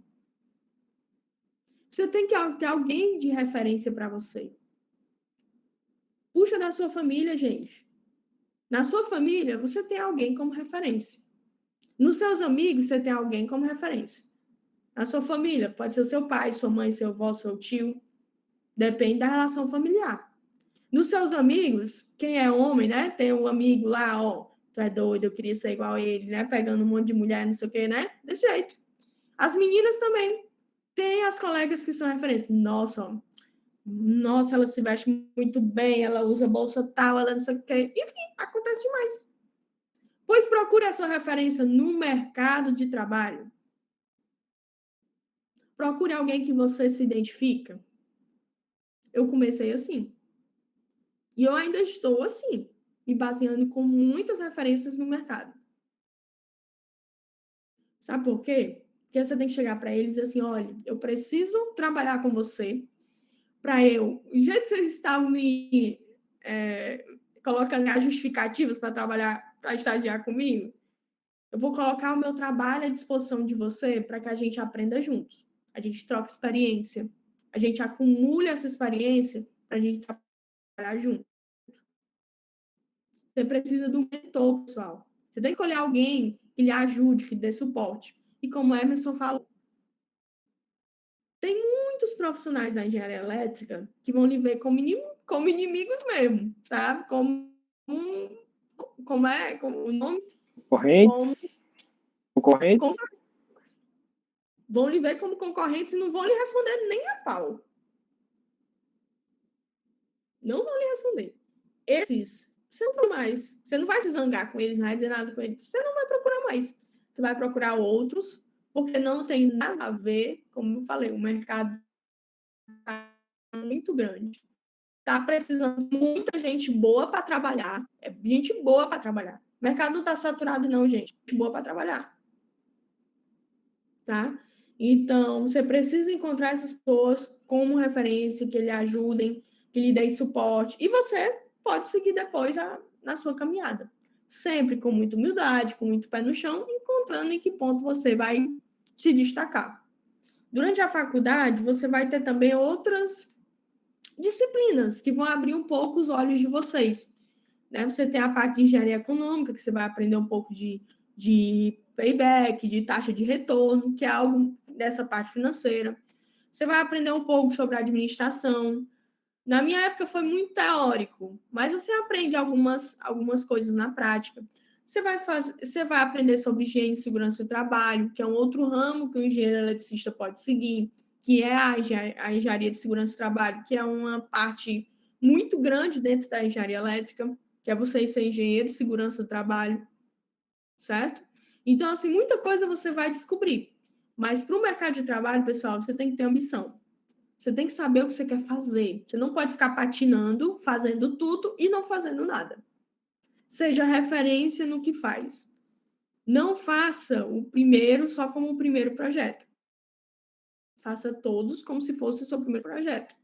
Você tem que ter alguém de referência para você. Puxa da sua família, gente. Na sua família, você tem alguém como referência. Nos seus amigos, você tem alguém como referência. Na sua família, pode ser o seu pai, sua mãe, seu avô, seu tio. Depende da relação familiar. Nos seus amigos, quem é homem, né? Tem um amigo lá, ó, tu é doido, eu queria ser igual a ele, né? Pegando um monte de mulher, não sei o quê, né? Desse jeito. As meninas também. Tem as colegas que são referências. Nossa, ela se veste muito bem, ela usa bolsa tal, ela não sei o quê. Enfim, acontece demais. Pois procure a sua referência no mercado de trabalho. Procure alguém que você se identifica. Eu comecei assim. E eu ainda estou assim, me baseando com muitas referências no mercado. Sabe por quê? Porque você tem que chegar para eles e dizer assim, olha, eu preciso trabalhar com você para eu... O jeito que vocês estavam me colocando as justificativas para trabalhar, para estagiar comigo, eu vou colocar o meu trabalho à disposição de você para que a gente aprenda juntos. A gente troca experiência. A gente acumula essa experiência para a gente trabalhar junto. Você precisa de um mentor, pessoal. Você tem que escolher alguém que lhe ajude, que dê suporte. E como o Emerson falou, tem muitos profissionais da engenharia elétrica que vão lhe ver como inimigos mesmo, sabe? Como o nome? Concorrentes? Vão lhe ver como concorrentes e não vão lhe responder nem a pau. Não vão lhe responder. Esses, você não mais. Você não vai se zangar com eles, não vai dizer nada com eles. Você não vai procurar mais. Você vai procurar outros, porque não tem nada a ver, como eu falei, o mercado está muito grande. Está precisando de muita gente boa para trabalhar. É gente boa para trabalhar. O mercado não está saturado, não, gente. Gente boa para trabalhar. Tá? Então, você precisa encontrar essas pessoas como referência, que lhe ajudem, que lhe deem suporte. E você pode seguir depois na sua caminhada. Sempre com muita humildade, com muito pé no chão, encontrando em que ponto você vai se destacar. Durante a faculdade, você vai ter também outras disciplinas que vão abrir um pouco os olhos de vocês. Né? Você tem a parte de engenharia econômica, que você vai aprender um pouco de payback, de taxa de retorno, que é algo dessa parte financeira. Você vai aprender um pouco sobre administração. Na minha época foi muito teórico, mas você aprende algumas coisas na prática. Você vai aprender sobre higiene e segurança do trabalho, que é um outro ramo que o engenheiro eletricista pode seguir, que é a engenharia de segurança do trabalho, que é uma parte muito grande dentro da engenharia elétrica, que é você ser engenheiro de segurança do trabalho, certo? Então, assim, muita coisa você vai descobrir. Mas para o mercado de trabalho, pessoal, você tem que ter ambição. Você tem que saber o que você quer fazer. Você não pode ficar patinando, fazendo tudo e não fazendo nada. Seja referência no que faz. Não faça o primeiro só como o primeiro projeto. Faça todos como se fosse o seu primeiro projeto.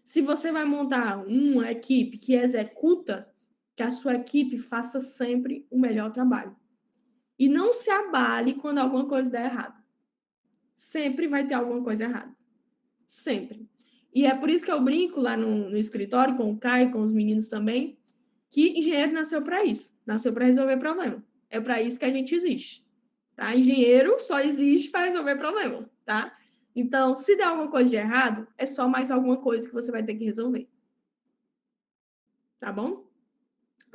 Se você vai montar uma equipe que executa, que a sua equipe faça sempre o melhor trabalho. E não se abale quando alguma coisa der errado. Sempre vai ter alguma coisa errada. Sempre. E é por isso que eu brinco lá no escritório com o Caio, com os meninos também, que engenheiro nasceu para isso. Nasceu para resolver problema. É para isso que a gente existe. Tá? Engenheiro só existe para resolver problema. Tá? Então, se der alguma coisa de errado, é só mais alguma coisa que você vai ter que resolver. Tá bom?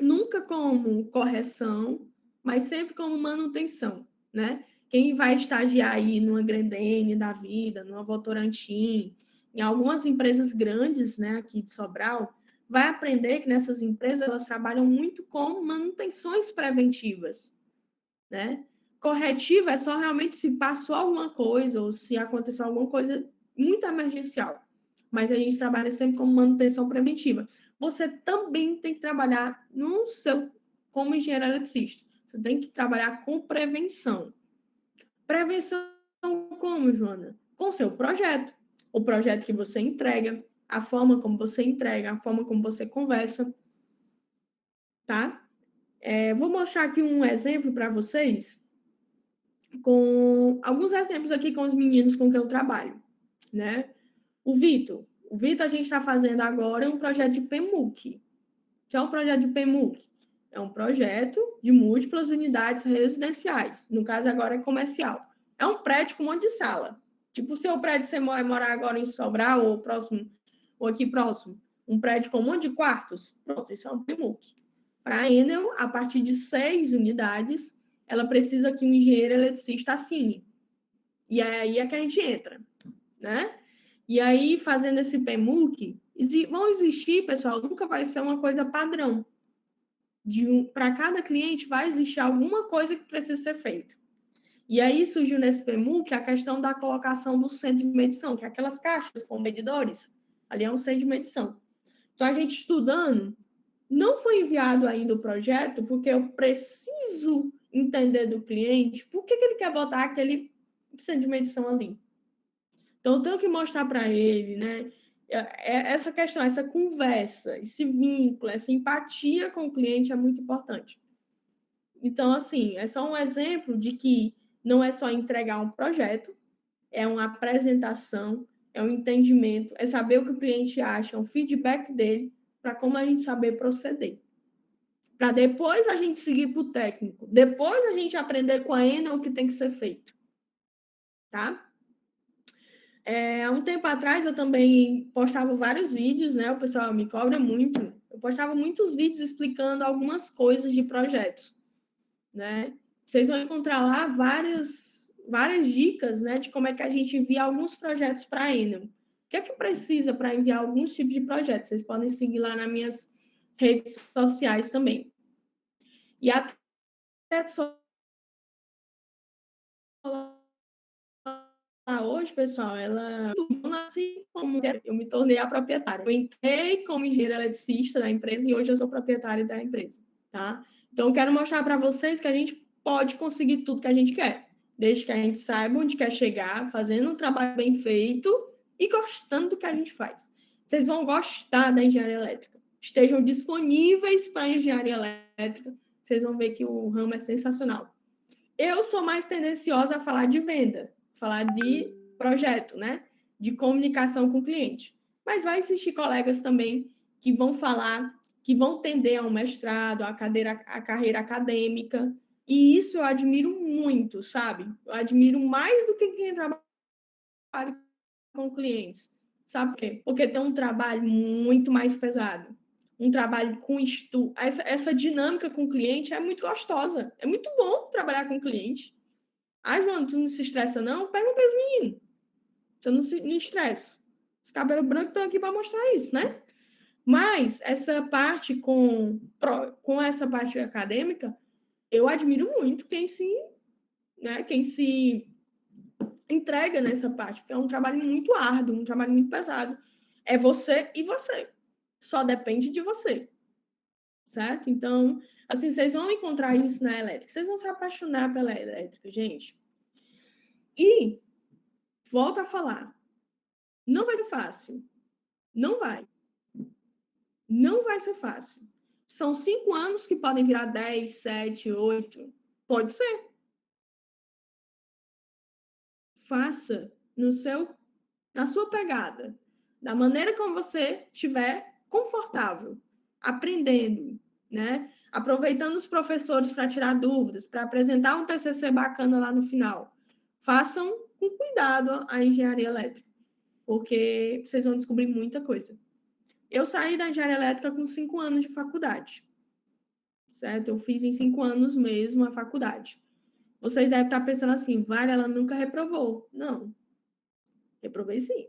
Nunca como correção, mas sempre como manutenção, né? Quem vai estagiar aí numa Grendene da vida, numa Votorantim, em algumas empresas grandes, né, aqui de Sobral, vai aprender que nessas empresas elas trabalham muito com manutenções preventivas, né? Corretiva é só realmente se passou alguma coisa ou se aconteceu alguma coisa muito emergencial. Mas a gente trabalha sempre com manutenção preventiva. Você também tem que trabalhar como engenheiro eletricista. Você tem que trabalhar com prevenção. Prevenção como, Joana? Com o seu projeto. O projeto que você entrega, a forma como você entrega, a forma como você conversa. Tá? Vou mostrar aqui um exemplo para vocês, com alguns exemplos aqui com os meninos com quem eu trabalho, né? O Vitor, a gente está fazendo agora um projeto de PMUC. O que é um projeto de PMUC? É um projeto de múltiplas unidades residenciais. No caso, agora é comercial. É um prédio com um monte de sala. Tipo, o seu prédio, você vai morar agora em Sobral ou aqui próximo. Um prédio com um monte de quartos. Pronto, isso é um PMUC. Para a Enel, a partir de 6 unidades, ela precisa que um engenheiro eletricista assine. E aí é que a gente entra, né? E aí, fazendo esse PMUC, vão existir, pessoal, nunca vai ser uma coisa padrão. Para cada cliente vai existir alguma coisa que precisa ser feita. E aí surgiu nesse PMUC a questão da colocação do centro de medição, que é aquelas caixas com medidores, ali é um centro de medição. Então, a gente estudando, não foi enviado ainda o projeto, porque eu preciso entender do cliente por que ele quer botar aquele centro de medição ali. Então, eu tenho que mostrar para ele, né? Essa questão, essa conversa, esse vínculo, essa empatia com o cliente é muito importante. Então, assim, é só um exemplo de que não é só entregar um projeto, é uma apresentação, é um entendimento, é saber o que o cliente acha, um feedback dele, para como a gente saber proceder. Para depois a gente seguir para o técnico, depois a gente aprender com a Enel o que tem que ser feito. Tá? Há um tempo atrás eu também postava vários vídeos, né? O pessoal me cobra muito. Eu postava muitos vídeos explicando algumas coisas de projetos, né? Vocês vão encontrar lá várias dicas, né, de como é que a gente envia alguns projetos para a Enel. O que é que precisa para enviar alguns tipos de projetos? Vocês podem seguir lá nas minhas redes sociais também. E a hoje, pessoal, ela assim como eu me tornei a proprietária. Eu entrei como engenheira eletricista da empresa e hoje eu sou proprietária da empresa, tá? Então, eu quero mostrar para vocês que a gente pode conseguir tudo que a gente quer, desde que a gente saiba onde quer chegar, fazendo um trabalho bem feito e gostando do que a gente faz. Vocês vão gostar da engenharia elétrica. Estejam disponíveis para a engenharia elétrica. Vocês vão ver que o ramo é sensacional. Eu sou mais tendenciosa a falar de venda, falar de projeto, né? De comunicação com o cliente. Mas vai existir colegas também que vão falar, que vão tender a um mestrado, a carreira acadêmica. E isso eu admiro muito, sabe? Eu admiro mais do que quem trabalha com clientes. Sabe por quê? Porque tem um trabalho muito mais pesado. Um trabalho com estudo. Essa dinâmica com o cliente é muito gostosa. É muito bom trabalhar com o cliente. Joana, tu não se estressa, não? Pergunta para os meninos. Eu não estressa. Os cabelos brancos estão aqui para mostrar isso, né? Mas essa parte com essa parte acadêmica, eu admiro muito quem se entrega nessa parte, porque é um trabalho muito árduo, um trabalho muito pesado. É você e você. Só depende de você. Certo? Então, assim, vocês vão encontrar isso na elétrica. Vocês vão se apaixonar pela elétrica, gente. E, volto a falar, não vai ser fácil. Não vai. Não vai ser fácil. São 5 anos que podem virar 10, 7, 8. Pode ser. Faça na sua pegada, da maneira como você estiver confortável, aprendendo, né? Aproveitando os professores para tirar dúvidas, para apresentar um TCC bacana lá no final. Façam com cuidado a engenharia elétrica, porque vocês vão descobrir muita coisa. Eu saí da engenharia elétrica com 5 anos de faculdade, certo? Eu fiz em 5 anos mesmo a faculdade. Vocês devem estar pensando assim, Vale, ela nunca reprovou. Não, reprovei sim.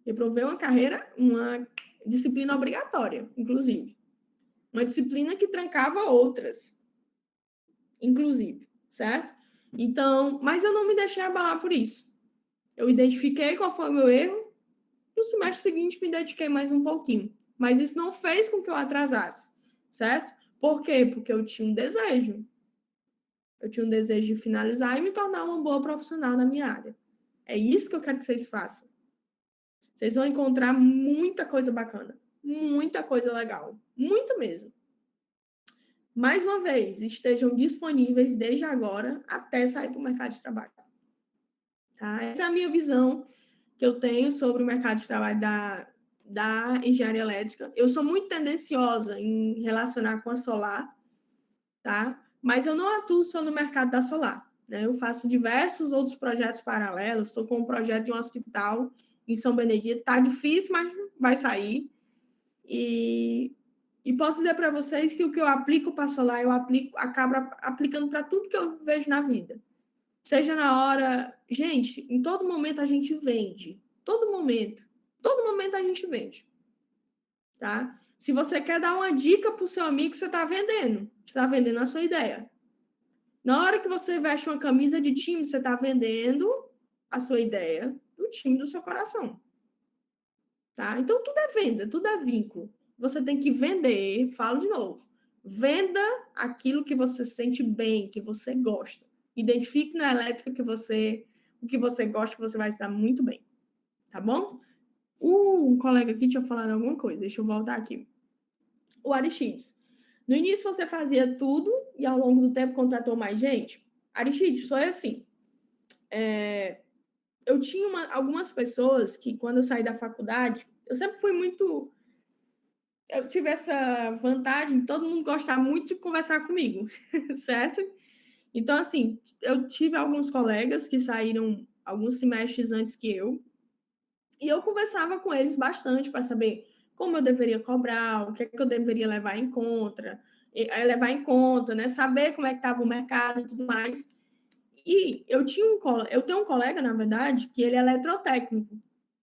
Reprovei uma carreira, uma disciplina obrigatória, inclusive. Uma disciplina que trancava outras, inclusive, certo? Então, mas eu não me deixei abalar por isso. Eu identifiquei qual foi o meu erro. No semestre seguinte, me dediquei mais um pouquinho. Mas isso não fez com que eu atrasasse, certo? Por quê? Porque eu tinha um desejo. Eu tinha um desejo de finalizar e me tornar uma boa profissional na minha área. É isso que eu quero que vocês façam. Vocês vão encontrar muita coisa bacana, muita coisa legal, muito mesmo. Mais uma vez, estejam disponíveis desde agora até sair para o mercado de trabalho. Tá? Essa é a minha visão que eu tenho sobre o mercado de trabalho da engenharia elétrica. Eu sou muito tendenciosa em relacionar com a solar, tá? Mas eu não atuo só no mercado da solar, né? Eu faço diversos outros projetos paralelos. Estou com um projeto de um hospital em São Benedito. Está difícil, mas vai sair. E posso dizer para vocês que o que eu aplico para solar, acabo aplicando para tudo que eu vejo na vida. Seja na hora... Gente, em todo momento a gente vende. Todo momento a gente vende. Tá? Se você quer dar uma dica para o seu amigo, você está vendendo. Você está vendendo a sua ideia. Na hora que você veste uma camisa de time, você está vendendo a sua ideia do time do seu coração. Tá? Então, tudo é venda, tudo é vínculo. Você tem que vender, falo de novo, venda aquilo que você sente bem, que você gosta. Identifique na elétrica o que você gosta, que você vai estar muito bem. Tá bom? Um colega aqui tinha falado alguma coisa, deixa eu voltar aqui. O Aristides. No início você fazia tudo e ao longo do tempo contratou mais gente? Aristides, foi assim. Eu tinha algumas pessoas que, quando eu saí da faculdade, eu sempre fui muito... Eu tive essa vantagem de todo mundo gostar muito de conversar comigo, certo? Então, assim, eu tive alguns colegas que saíram alguns semestres antes que eu, e eu conversava com eles bastante para saber como eu deveria cobrar, o que é que eu deveria levar em conta, né? Saber como é que estava o mercado e tudo mais. E eu tenho um colega, na verdade, que ele é eletrotécnico.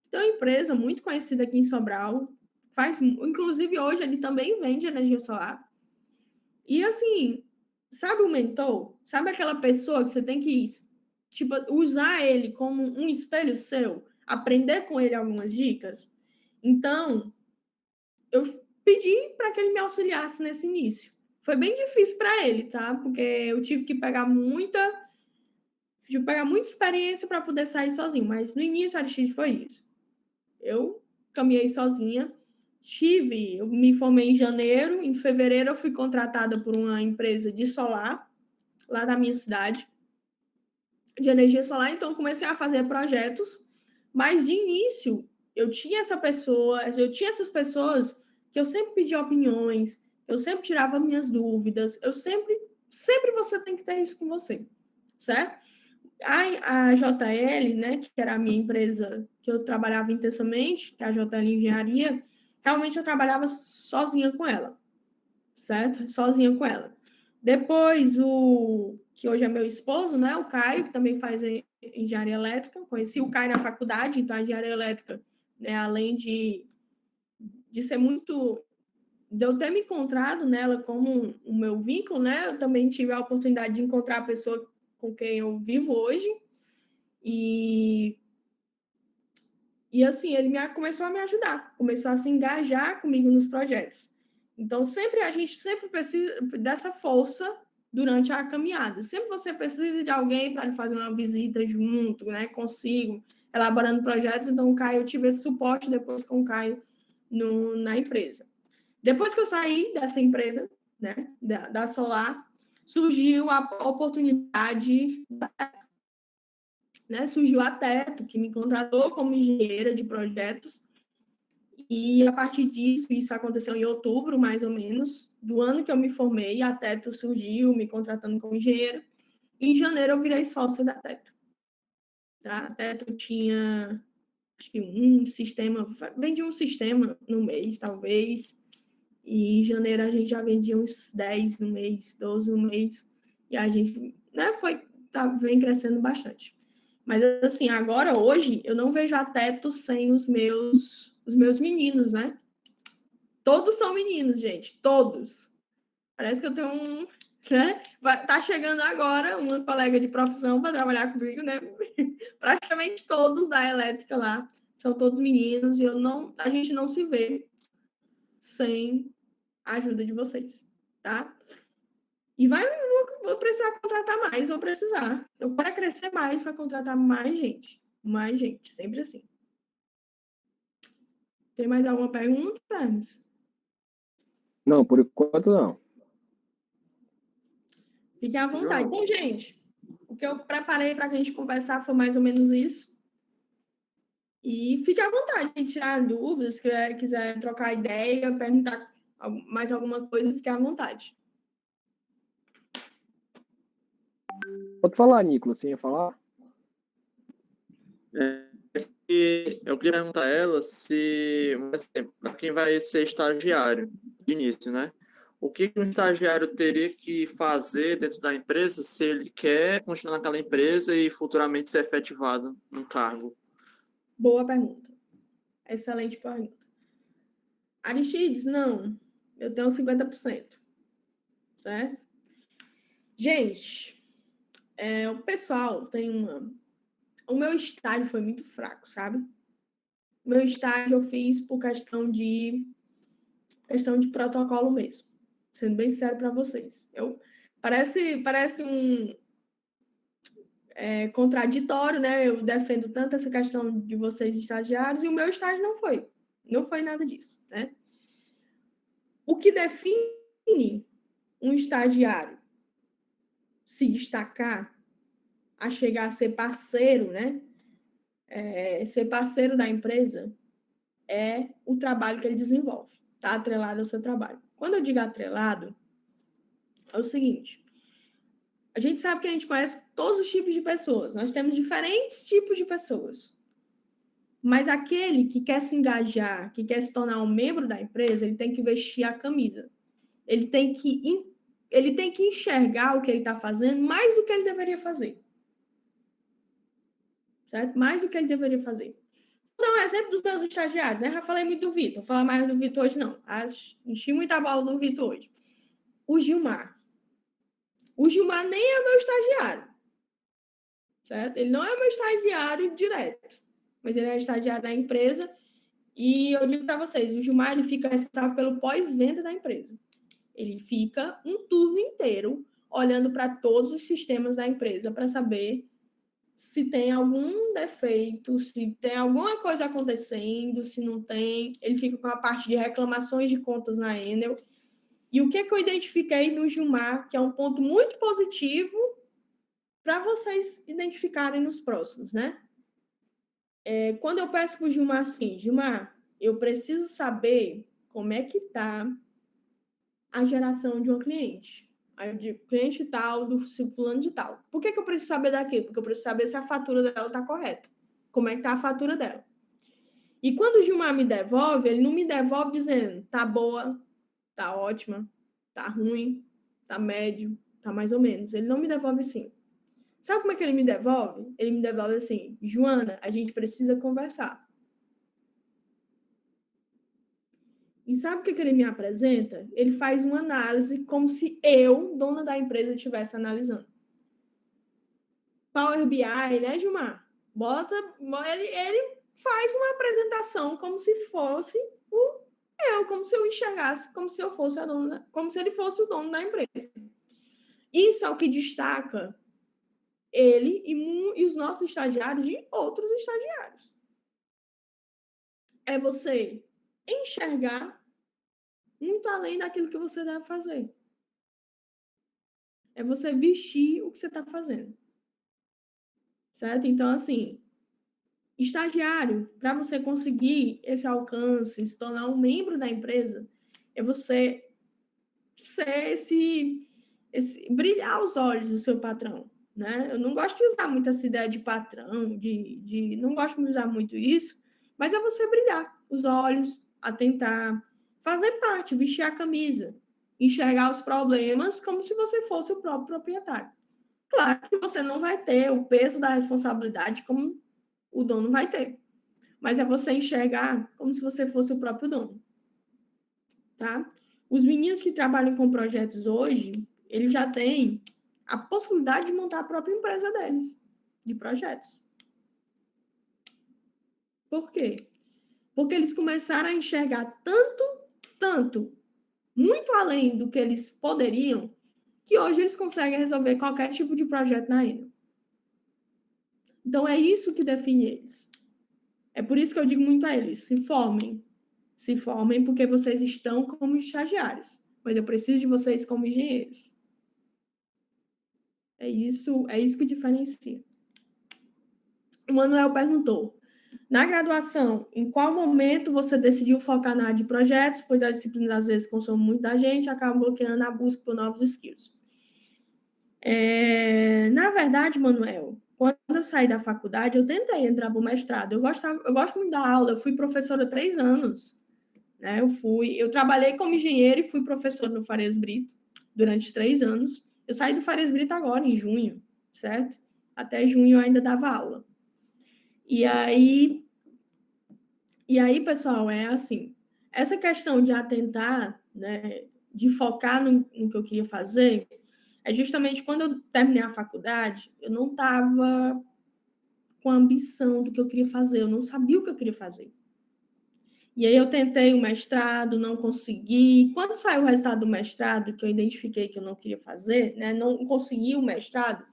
Tem uma empresa muito conhecida aqui em Sobral, inclusive hoje ele também vende energia solar. E assim, sabe o mentor? Sabe aquela pessoa que você tem que, tipo, usar ele como um espelho seu? Aprender com ele algumas dicas? Então, eu pedi para que ele me auxiliasse nesse início. Foi bem difícil para ele, tá? Porque eu tive que pegar muita experiência para poder sair sozinho. Mas no início, Aristide, foi isso. Eu caminhei sozinha. Eu me formei em janeiro. Em fevereiro, eu fui contratada por uma empresa de solar, lá da minha cidade, de energia solar. Então, comecei a fazer projetos. Mas, de início, eu tinha essas pessoas que eu sempre pedia opiniões, eu sempre tirava minhas dúvidas, sempre você tem que ter isso com você, certo? A JL, né, que era a minha empresa que eu trabalhava intensamente, que é a JL Engenharia, realmente eu trabalhava sozinha com ela, certo? Sozinha com ela. Depois, que hoje é meu esposo, né, o Caio, que também faz engenharia elétrica, conheci o Caio na faculdade, então a engenharia elétrica, né, além de ser muito... de eu ter me encontrado nela como o meu vínculo, né, eu também tive a oportunidade de encontrar a pessoa com quem eu vivo hoje, e assim, ele começou a me ajudar, começou a se engajar comigo nos projetos. Então, a gente sempre precisa dessa força durante a caminhada. Sempre você precisa de alguém para fazer uma visita junto, né, consigo, elaborando projetos. Então, o Caio, eu tive esse suporte depois com o Caio na empresa. Depois que eu saí dessa empresa, né, da Solar, surgiu a oportunidade, né, surgiu a Teto, que me contratou como engenheira de projetos, e a partir disso, isso aconteceu em outubro, mais ou menos, do ano que eu me formei, a Teto surgiu, me contratando como engenheira, e em janeiro eu virei sócia da Teto. Tá? A Teto tinha, acho que vendia um sistema no mês, talvez, e em janeiro a gente já vendia uns 10 no mês, 12 no mês, e a gente, né, vem crescendo bastante. Mas, assim, agora, hoje, eu não vejo a Teto sem os meus meninos, né? Todos são meninos, gente. Todos. Parece que eu tenho um... Né? Tá chegando agora uma colega de profissão para trabalhar comigo, né? Praticamente todos da elétrica lá são todos meninos e a gente não se vê sem a ajuda de vocês, tá? E vou precisar contratar mais, vou precisar. Eu quero crescer mais para contratar mais gente, sempre assim. Tem mais alguma pergunta, Hermes? Não, por enquanto não. Fiquem à vontade. Bom, gente, o que eu preparei para a gente conversar foi mais ou menos isso. E fique à vontade de tirar dúvidas, se quiser trocar ideia, perguntar mais alguma coisa, fique à vontade. Pode falar, Nicolas, você ia falar? Eu queria perguntar a ela se, para quem vai ser estagiário de início, né? O que um estagiário teria que fazer dentro da empresa se ele quer continuar naquela empresa e futuramente ser efetivado no cargo? Boa pergunta. Excelente pergunta. Aristides, não. Eu tenho 50%. Certo? Gente, o pessoal tem uma... O meu estágio foi muito fraco, sabe? O meu estágio eu fiz por questão de protocolo mesmo. Sendo bem sincero para vocês. Parece um contraditório, né? Eu defendo tanto essa questão de vocês estagiários e o meu estágio não foi nada disso, né? O que define um estagiário se destacar, a chegar a ser parceiro, né? Ser parceiro da empresa é o trabalho que ele desenvolve, tá atrelado ao seu trabalho. Quando eu digo atrelado, é o seguinte: a gente sabe que a gente conhece todos os tipos de pessoas, nós temos diferentes tipos de pessoas. Mas aquele que quer se engajar, que quer se tornar um membro da empresa, ele tem que vestir a camisa. Ele tem que enxergar o que ele está fazendo mais do que ele deveria fazer. Certo? Mais do que ele deveria fazer. Vou dar um exemplo dos meus estagiários, né? Já falei muito do Vitor. Vou falar mais do Vitor hoje, não. Enchi muita bola no Vitor hoje. O Gilmar. O Gilmar nem é meu estagiário. Certo? Ele não é meu estagiário direto. Mas ele é estagiário da empresa. E eu digo para vocês, o Gilmar ele fica responsável pelo pós-venda da empresa. Ele fica um turno inteiro olhando para todos os sistemas da empresa para saber se tem algum defeito, se tem alguma coisa acontecendo, se não tem. Ele fica com a parte de reclamações de contas na Enel. E o que eu identifiquei no Gilmar, que é um ponto muito positivo para vocês identificarem nos próximos, né? Quando eu peço para o Gilmar assim, Gilmar, eu preciso saber como é que está a geração de um cliente. Aí eu digo, cliente tal, do fulano de tal. Por que eu preciso saber daquilo? Porque eu preciso saber se a fatura dela está correta. Como é que está a fatura dela? E quando o Gilmar me devolve, ele não me devolve dizendo, tá boa, tá ótima, tá ruim, tá médio, tá mais ou menos. Ele não me devolve assim. Sabe como é que ele me devolve? Ele me devolve assim, Joana, a gente precisa conversar. E sabe o que ele me apresenta? Ele faz uma análise como se eu, dona da empresa, estivesse analisando. Power BI, né, Gilmar? Ele faz uma apresentação como se fosse como se eu enxergasse, como se eu fosse a dona, como se ele fosse o dono da empresa. Isso é o que destaca ele e os nossos estagiários de outros estagiários. É você enxergar muito além daquilo que você deve fazer. É você vestir o que você está fazendo. Certo? Então, assim, estagiário, para você conseguir esse alcance, se tornar um membro da empresa, é você ser brilhar os olhos do seu patrão. Né? Eu não gosto de usar muito essa ideia de patrão, não gosto de usar muito isso, mas é você brilhar os olhos, atentar, fazer parte, vestir a camisa, enxergar os problemas como se você fosse o próprio proprietário. Claro que você não vai ter o peso da responsabilidade como o dono vai ter. Mas é você enxergar como se você fosse o próprio dono. Tá? Os meninos que trabalham com projetos hoje, eles já têm a possibilidade de montar a própria empresa deles, de projetos. Por quê? Porque eles começaram a enxergar tanto, muito além do que eles poderiam, que hoje eles conseguem resolver qualquer tipo de projeto na Enel. Então, é isso que define eles. É por isso que eu digo muito a eles, se formem. Se formem porque vocês estão como estagiários, mas eu preciso de vocês como engenheiros. É isso que diferencia. O Manuel perguntou, na graduação, em qual momento você decidiu focar na área de projetos, pois a disciplina às vezes consome muito da gente e acaba bloqueando a busca por novos skills? Na verdade, Manuel, quando eu saí da faculdade, eu tentei entrar para o mestrado. Eu gosto muito da aula, eu fui professora há 3 anos. Né? Eu trabalhei como engenheira e fui professora no Farias Brito durante 3 anos. Eu saí do Farias Brito agora, em junho, certo? Até junho eu ainda dava aula. E aí, pessoal, é assim, essa questão de atentar, né, de focar no que eu queria fazer, é justamente quando eu terminei a faculdade, eu não estava com a ambição do que eu queria fazer, eu não sabia o que eu queria fazer. E aí eu tentei o mestrado, não consegui. Quando saiu o resultado do mestrado, que eu identifiquei que eu não queria fazer, né, não consegui o mestrado,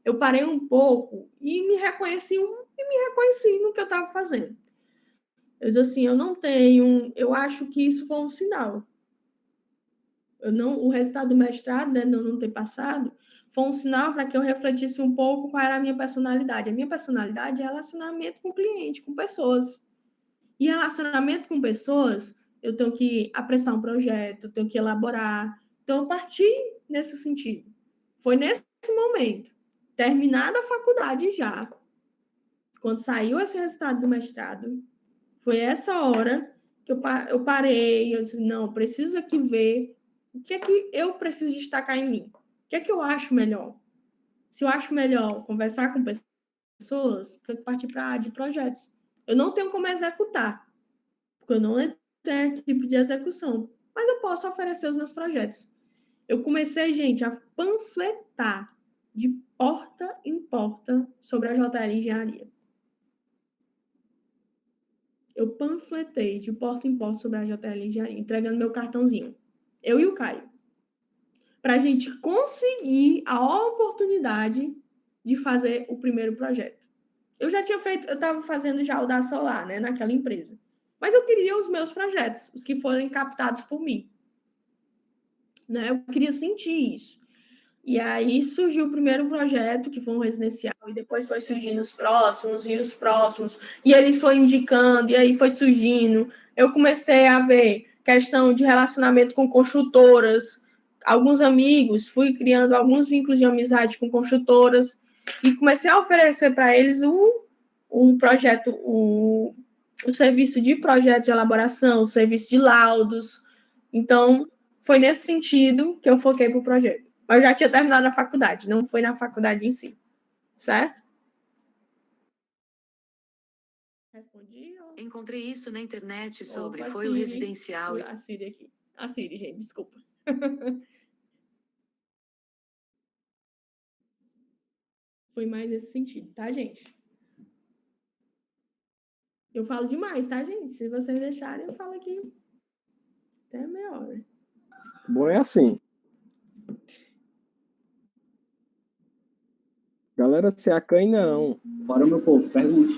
eu parei um pouco e me reconheci no que eu estava fazendo. Eu disse assim, eu acho que isso foi um sinal. O resultado do mestrado, né, não ter passado, foi um sinal para que eu refletisse um pouco qual era a minha personalidade. A minha personalidade é relacionamento com o cliente, com pessoas. E relacionamento com pessoas, eu tenho que aprestar um projeto, tenho que elaborar. Então, eu parti nesse sentido. Foi nesse momento, terminada a faculdade já, quando saiu esse resultado do mestrado, foi essa hora que eu parei, eu disse, não, preciso aqui ver o que é que eu preciso destacar em mim. O que é que eu acho melhor? Se eu acho melhor conversar com pessoas, tenho que partir para a área de projetos. Eu não tenho como executar, porque eu não tenho equipe de execução, mas eu posso oferecer os meus projetos. Eu comecei, gente, a panfletar de porta em porta sobre a JL Engenharia. Eu panfletei de porta em porta sobre a JL Engenharia, entregando meu cartãozinho. Eu e o Caio. Para a gente conseguir a oportunidade de fazer o primeiro projeto. Eu estava fazendo já o da Solar, né, naquela empresa. Mas eu queria os meus projetos, os que forem captados por mim. Né? Eu queria sentir isso. E aí surgiu o primeiro projeto, que foi um residencial, e depois foi surgindo os próximos, e eles foram indicando, e aí foi surgindo. Eu comecei a ver questão de relacionamento com construtoras, alguns amigos, fui criando alguns vínculos de amizade com construtoras, e comecei a oferecer para eles o projeto, o serviço de projeto de elaboração, o serviço de laudos. Então, foi nesse sentido que eu foquei para o projeto. Mas eu já tinha terminado a faculdade, não foi na faculdade em si. Certo? Respondi? Ou... Encontrei isso na internet sobre Opa, foi Siri, o residencial. A Siri aqui. A Siri, gente, desculpa. Foi mais nesse sentido, tá, gente? Eu falo demais, tá, gente? Se vocês deixarem, eu falo aqui até meia hora. Bom, é assim. Galera, se acanhe não. Bora, meu povo, pergunte.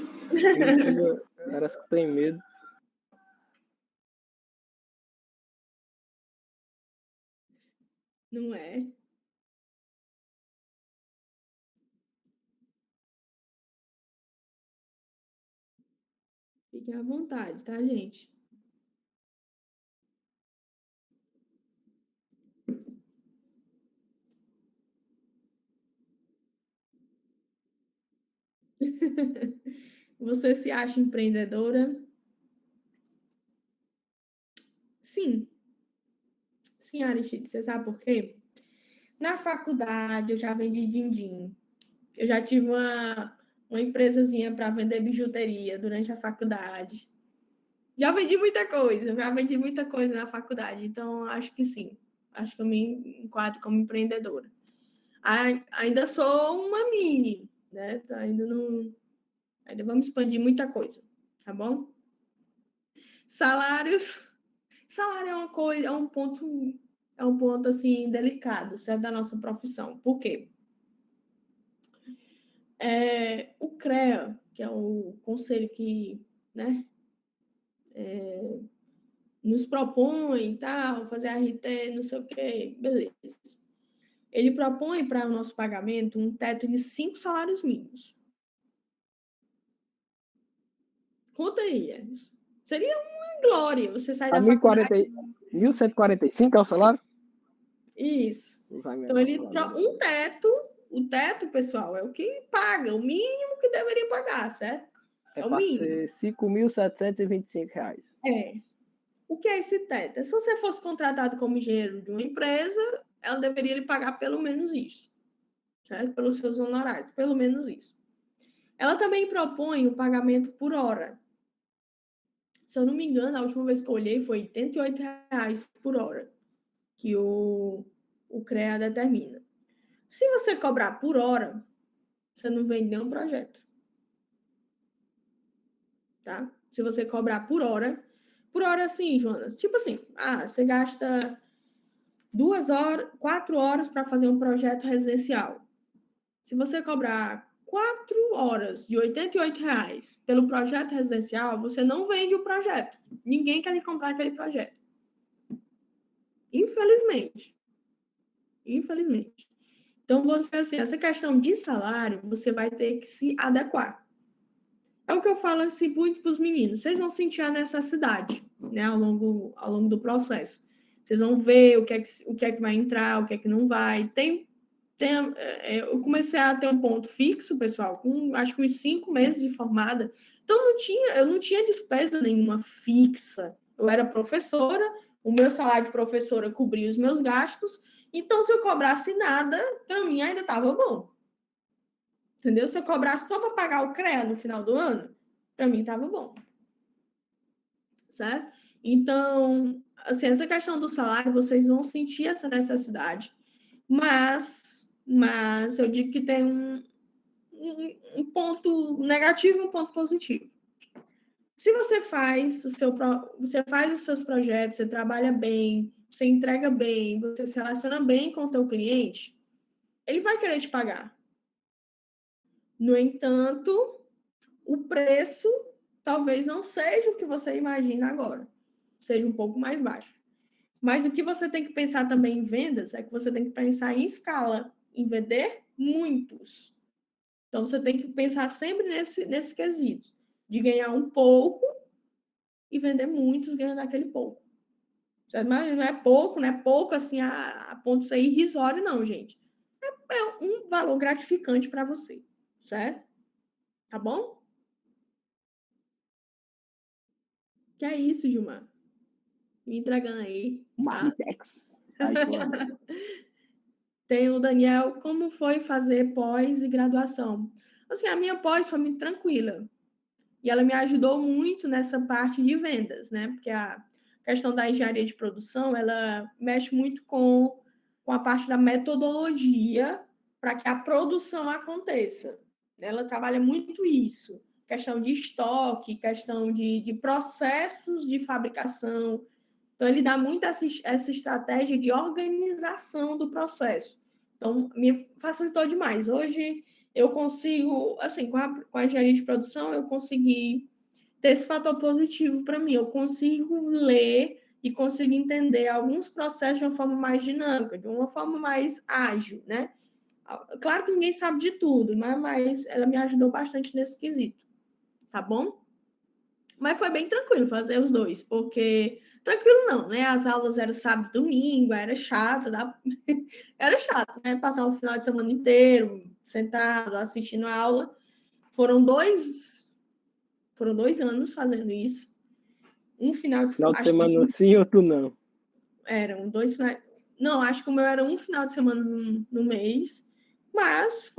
Parece que tem medo. Não é? Fiquem à vontade, tá, gente? Você se acha empreendedora? Sim. Sim, Aristide, você sabe por quê? Na faculdade, eu já vendi din-din. Eu já tive uma empresazinha para vender bijuteria durante a faculdade. Já vendi muita coisa na faculdade. Então, acho que sim. Acho que eu me enquadro como empreendedora. Ainda sou uma mini, né? Ainda vamos expandir muita coisa, tá bom? Salários. Salário é uma coisa, é um ponto assim delicado, certo, da nossa profissão. Por quê? O CREA, que é o conselho que, né, nos propõe tal, fazer RT, não sei o quê, beleza. Ele propõe para o nosso pagamento um teto de 5 salários mínimos. Conta aí, Hermes. Seria uma glória você sair da faculdade. 1.145 é o salário? Isso. Então, o teto, pessoal, é o que paga, o mínimo que deveria pagar, certo? É para ser R$ 5.725. O que é esse teto? Se você fosse contratado como engenheiro de uma empresa, ela deveria lhe pagar pelo menos isso, certo? Pelos seus honorários, pelo menos isso. Ela também propõe o pagamento por hora. Se eu não me engano, a última vez que eu olhei foi R$ 88 por hora que o CREA determina. Se você cobrar por hora, você não vende nenhum projeto. Tá? Se você cobrar por hora assim, Jonas, tipo assim, você gasta 4 horas para fazer um projeto residencial. Se você cobrar 4 horas de R$ 88 pelo projeto residencial, você não vende o projeto. Ninguém quer lhe comprar aquele projeto. Infelizmente. Então, essa questão de salário, você vai ter que se adequar. É o que eu falo assim muito para os meninos. Vocês vão sentir a necessidade, né, ao longo do processo. Vocês vão ver o que é que vai entrar, o que é que não vai. Eu comecei a ter um ponto fixo, pessoal, com acho que uns 5 meses de formada. Então, eu não tinha despesa nenhuma fixa. Eu era professora, o meu salário de professora cobria os meus gastos. Então, se eu cobrasse nada, para mim ainda estava bom. Entendeu? Se eu cobrasse só para pagar o CREA no final do ano, para mim estava bom. Certo? Então, assim, essa questão do salário, vocês vão sentir essa necessidade. Mas eu digo que tem um ponto negativo e um ponto positivo. Se você faz os seus projetos, você trabalha bem, você entrega bem, você se relaciona bem com o teu cliente, ele vai querer te pagar. No entanto, o preço talvez não seja o que você imagina agora, seja um pouco mais baixo. Mas o que você tem que pensar também em vendas é que você tem que pensar em escala, em vender muitos. Então, você tem que pensar sempre nesse quesito, de ganhar um pouco e vender muitos ganhando aquele pouco. Mas não é pouco assim a ponto de ser irrisório, não, gente. É um valor gratificante para você, certo? Tá bom? Que é isso, Gilmar? Me entregando aí. Marmitex. Tem o Daniel, como foi fazer pós e graduação? Assim, a minha pós foi muito tranquila. E ela me ajudou muito nessa parte de vendas, né? Porque a questão da engenharia de produção, ela mexe muito com a parte da metodologia para que a produção aconteça. Ela trabalha muito isso. Questão de estoque, questão de processos de fabricação. Então, ele dá muito essa estratégia de organização do processo. Então, me facilitou demais. Hoje, eu consigo, assim, com a engenharia de produção, eu consegui ter esse fator positivo para mim. Eu consigo ler e consigo entender alguns processos de uma forma mais dinâmica, de uma forma mais ágil, né? Claro que ninguém sabe de tudo, mas ela me ajudou bastante nesse quesito, tá bom? Mas foi bem tranquilo fazer os dois, porque... Tranquilo não, né? As aulas eram sábado e domingo, era chato, era chato, né? Passar o final de semana inteiro sentado, assistindo a aula. Foram 2 anos fazendo isso. Um final de semana sim, outro não. Eram 2 finais. Não, acho que o meu era um final de semana no mês, mas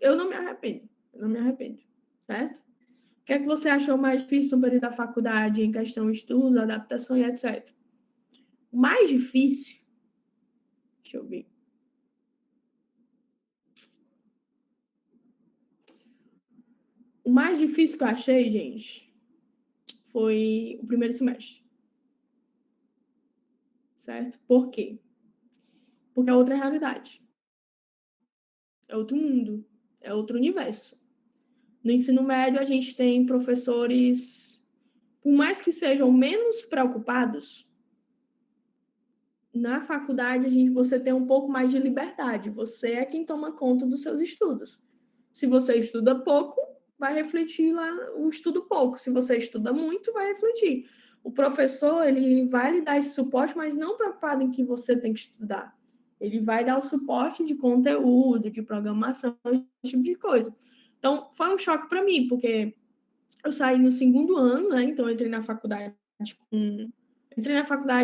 eu não me arrependo. Eu não me arrependo, certo? O que é que você achou mais difícil no período da faculdade, em questão de estudos, adaptação e etc? O mais difícil, deixa eu ver. O mais difícil que eu achei, gente, foi o primeiro semestre. Certo? Por quê? Porque é outra realidade. É outro mundo. É outro universo. No ensino médio, a gente tem professores, por mais que sejam menos preocupados, na faculdade você tem um pouco mais de liberdade. Você é quem toma conta dos seus estudos. Se você estuda pouco, vai refletir lá o estudo pouco. Se você estuda muito, vai refletir. O professor, ele vai lhe dar esse suporte, mas não preocupado em que você tem que estudar. Ele vai dar o suporte de conteúdo, de programação, esse tipo de coisa. Então, foi um choque para mim, porque eu saí no segundo ano, né? Então, eu entrei na faculdade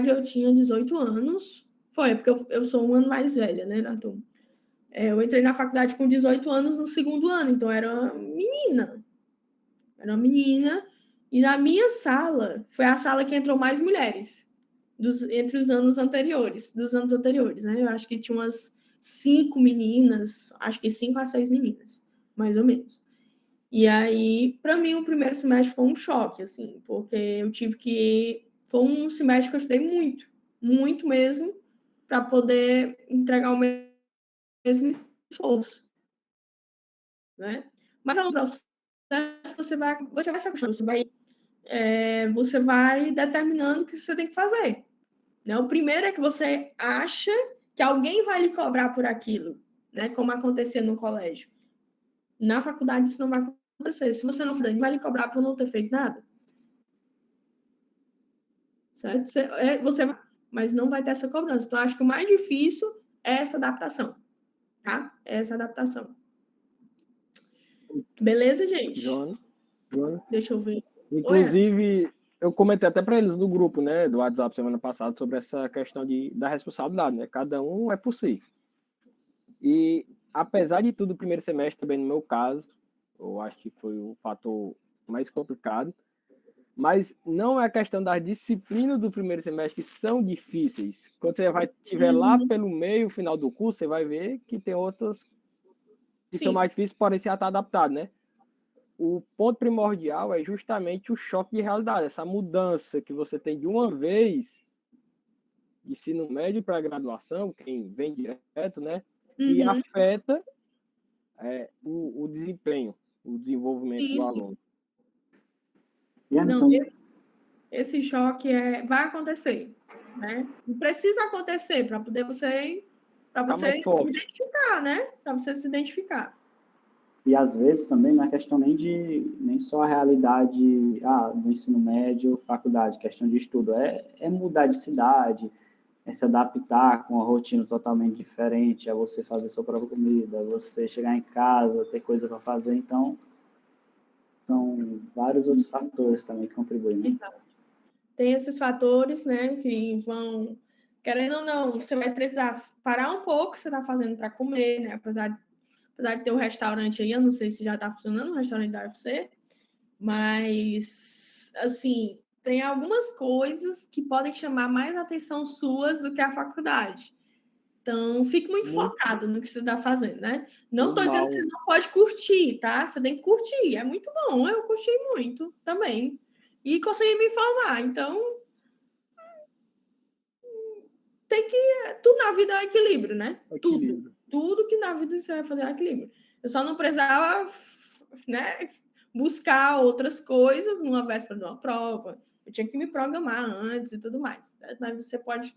eu tinha 18 anos. Foi, porque eu sou um ano mais velha, né, na turma. Eu entrei na faculdade com 18 anos no segundo ano, então era uma menina. Era uma menina. E na minha sala, foi a sala que entrou mais mulheres entre os anos anteriores, né? Eu acho que tinha umas 5 meninas, acho que 5 a 6 meninas, mais ou menos. E aí, para mim, o primeiro semestre foi um choque, assim, porque eu tive que... Foi um semestre que eu estudei muito, muito mesmo, para poder entregar o mesmo esforço, né? Mas no processo você vai se acostumando, você vai determinando o que você tem que fazer, né? O primeiro é que você acha que alguém vai lhe cobrar por aquilo, né? Como acontecia no colégio. Na faculdade isso não vai acontecer. Se você não fizer, vai lhe cobrar por não ter feito nada. Certo? Você vai, mas não vai ter essa cobrança. Então, acho que o mais difícil é essa adaptação, tá? Essa adaptação. Beleza, gente? Joana. Deixa eu ver. Inclusive, eu comentei até para eles no grupo, né, do WhatsApp semana passada sobre essa questão da responsabilidade, né? Cada um é por si. E apesar de tudo, o primeiro semestre também no meu caso, eu acho que foi o fator mais complicado, mas não é a questão das disciplinas do primeiro semestre que são difíceis. Quando você estiver lá pelo meio, final do curso, você vai ver que tem outras que são mais difíceis, porém se estar adaptado, né? O ponto primordial é justamente o choque de realidade, essa mudança que você tem de uma vez, de ensino médio para graduação, quem vem direto, né? Que afeta o desempenho, o desenvolvimento do aluno. Não, esse choque vai acontecer, né? E precisa acontecer para poder você se identificar, né? Para você se identificar. E às vezes também não é questão nem só a realidade do ensino médio, faculdade, questão de estudo, é mudar de cidade, é se adaptar com uma rotina totalmente diferente, é você fazer sua própria comida, é você chegar em casa, ter coisa para fazer, então são vários outros fatores também que contribuem. Né? Exato. Tem esses fatores, né, que vão, querendo ou não, você vai precisar parar um pouco o que você está fazendo para comer, né, apesar de ter um restaurante aí, eu não sei se já está funcionando o restaurante da UFC, mas, assim, tem algumas coisas que podem chamar mais atenção suas do que a faculdade. Então, fique muito focado no que você está fazendo, né? Não estou dizendo que você não pode curtir, tá? Você tem que curtir, é muito bom. Eu curti muito também. E consegui me formar, então... Tem que... Tudo na vida é equilíbrio, né? Tudo que na vida você vai fazer é equilíbrio. Eu só não precisava, né, buscar outras coisas numa véspera de uma prova. Eu tinha que me programar antes e tudo mais. Né? Mas você pode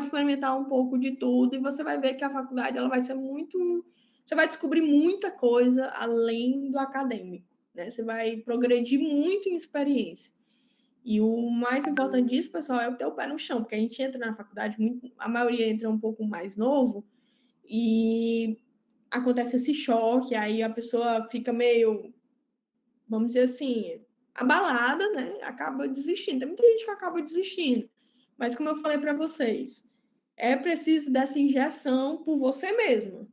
experimentar um pouco de tudo e você vai ver que a faculdade ela vai ser muito... Você vai descobrir muita coisa além do acadêmico. Né? Você vai progredir muito em experiência. E o mais importante disso, pessoal, é ter o pé no chão, porque a gente entra na faculdade, a maioria entra um pouco mais novo e acontece esse choque, aí a pessoa fica meio, vamos dizer assim, abalada, né? Acaba desistindo. Tem muita gente que acaba desistindo. Mas como eu falei para vocês, É preciso dessa injeção por você mesma.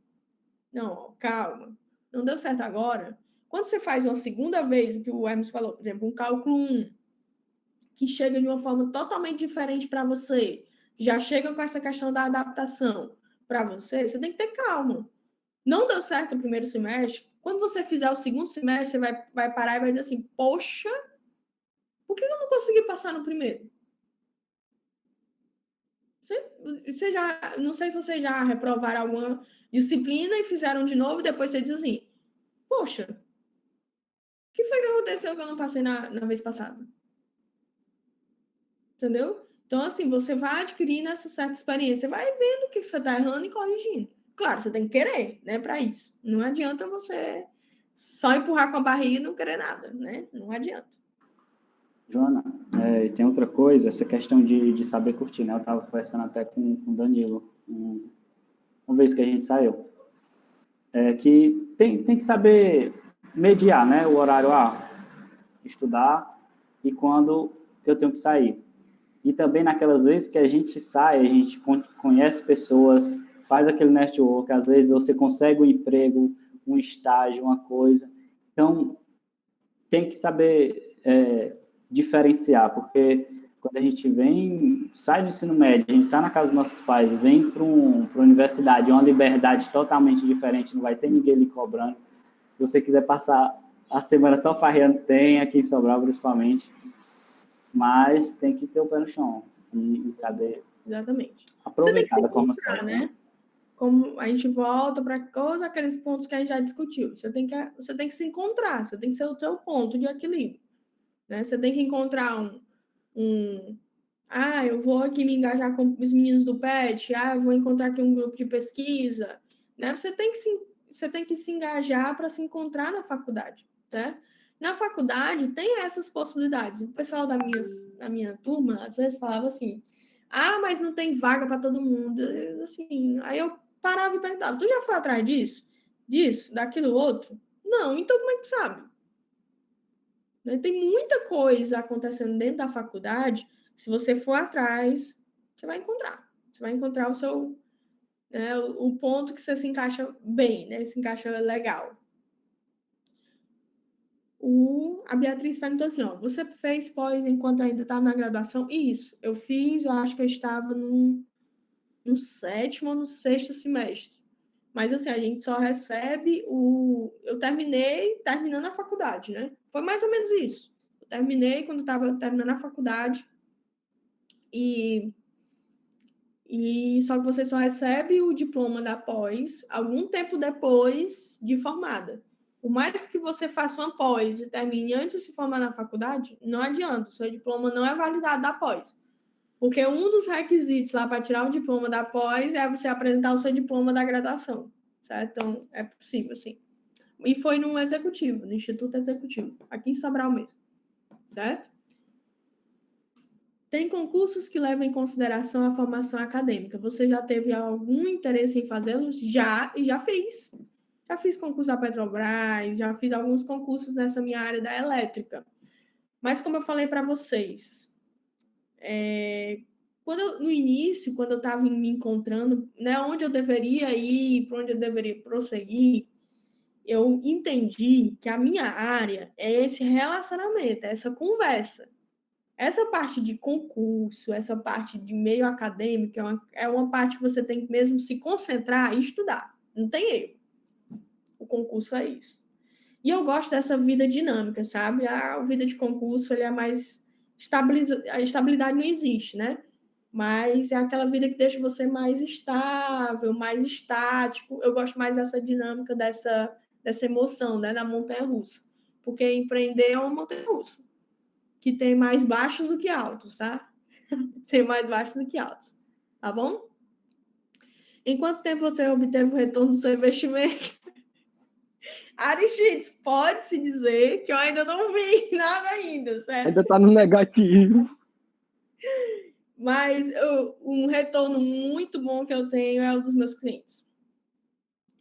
Não, calma. Não deu certo agora. Quando você faz uma segunda vez, que o Hermes falou, por exemplo, um cálculo 1, que chega de uma forma totalmente diferente para você, que já chega com essa questão da adaptação para você, você tem que ter calma. Não deu certo o primeiro semestre, quando você fizer o segundo semestre, você vai parar e vai dizer assim, poxa, por que eu não consegui passar no primeiro? Você já, não sei se vocês já reprovaram alguma disciplina e fizeram de novo, e depois você diz assim, poxa, o que foi que aconteceu que eu não passei na vez passada? Entendeu? Então, assim, você vai adquirindo essa certa experiência, vai vendo o que você está errando e corrigindo. Claro, você tem que querer, né, para isso. Não adianta você só empurrar com a barriga e não querer nada, né? Não adianta. Joana, tem outra coisa, essa questão de saber curtir, né? Eu estava conversando até com o Danilo, uma vez que a gente saiu, que tem que saber mediar, né? O horário, estudar e quando eu tenho que sair. E também naquelas vezes que a gente sai, a gente conhece pessoas, faz aquele network, às vezes você consegue um emprego, um estágio, uma coisa. Então, tem que saber diferenciar, porque quando a gente sai do ensino médio, a gente está na casa dos nossos pais, vem para uma universidade, uma liberdade totalmente diferente, não vai ter ninguém lhe cobrando. Se você quiser passar a semana só farreando, tem aqui em Sobral, principalmente, mas tem que ter o pé no chão e saber aproveitar da forma certa. Né? Como a gente volta para todos aqueles pontos que a gente já discutiu. Você tem que se encontrar, você tem que ser o teu ponto de equilíbrio. Né? Você tem que encontrar eu vou aqui me engajar com os meninos do PET, eu vou encontrar aqui um grupo de pesquisa. Né? Você tem que se engajar para se encontrar na faculdade. Tá? Na faculdade, tem essas possibilidades. O pessoal da minha turma, às vezes, falava assim, mas não tem vaga para todo mundo. Assim, aí eu parava e perguntava, tu já foi atrás disso? Disso? Daquilo outro? Não, então como é que tu sabe? Tem muita coisa acontecendo dentro da faculdade, se você for atrás, você vai encontrar. Você vai encontrar o seu... Né, o ponto que você se encaixa bem, né? Se encaixa legal. A Beatriz perguntou assim, você fez pós enquanto ainda estava na graduação? Isso, eu fiz, eu acho que eu estava no 7º ou no 6º semestre. Mas, assim, a gente só recebe eu terminando a faculdade, né? Foi mais ou menos isso. Eu terminei quando estava terminando a faculdade e só que você só recebe o diploma da pós algum tempo depois de formada. Por mais que você faça uma pós e termine antes de se formar na faculdade, não adianta, o seu diploma não é validado da pós. Porque um dos requisitos lá para tirar o diploma da pós é você apresentar o seu diploma da graduação, certo? Então, é possível, sim. E foi no executivo, no Instituto Executivo, aqui em Sobral mesmo, certo? Tem concursos que levam em consideração a formação acadêmica. Você já teve algum interesse em fazê-los? Já, e já fiz. Já fiz concurso da Petrobras, já fiz alguns concursos nessa minha área da elétrica. Mas, como eu falei para vocês, no início, quando eu estava me encontrando, né, onde eu deveria ir, para onde eu deveria prosseguir, eu entendi que a minha área é esse relacionamento, é essa conversa. Essa parte de concurso, essa parte de meio acadêmico, é uma parte que você tem que mesmo se concentrar e estudar. Não tem erro. O concurso é isso. E eu gosto dessa vida dinâmica, sabe? A vida de concurso, ele é mais... A estabilidade não existe, né? Mas é aquela vida que deixa você mais estável, mais estático. Eu gosto mais dessa dinâmica, dessa emoção, né? Da montanha-russa. Porque empreender é uma montanha-russa, que tem mais baixos do que altos, tá? Tem mais baixos do que altos. Tá bom? Em quanto tempo você obteve o retorno do seu investimento? Aristides, pode-se dizer que eu ainda não vi nada ainda, certo? Ainda está no negativo. Mas um retorno muito bom que eu tenho é o dos meus clientes.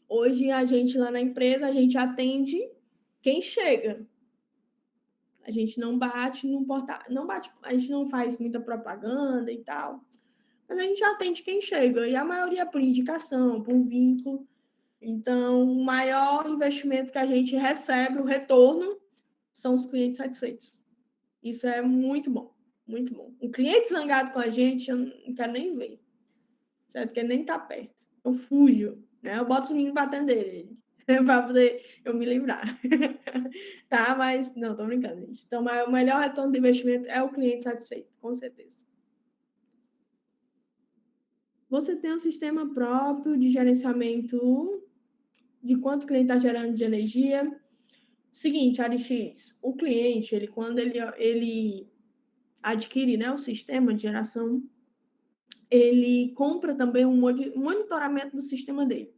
Hoje, a gente lá na empresa, a gente atende quem chega. A gente não bate no portal, a gente não faz muita propaganda e tal. mas a gente atende quem chega, e a maioria por indicação, por vínculo. Então, o maior investimento que a gente recebe, o retorno, são os clientes satisfeitos. Isso é muito bom, muito bom. O cliente zangado com a gente, eu não quero nem ver, certo? Porque nem tá perto. Eu fujo, né? Eu boto os meninos para atender ele, para poder eu me livrar. Tá? Mas, não, tô brincando, gente. Então, o melhor retorno de investimento é o cliente satisfeito, com certeza. Você tem um sistema próprio de gerenciamento de quanto o cliente está gerando de energia. Seguinte, Arix, o cliente, quando ele adquire, né, o sistema de geração, ele compra também um monitoramento do sistema dele,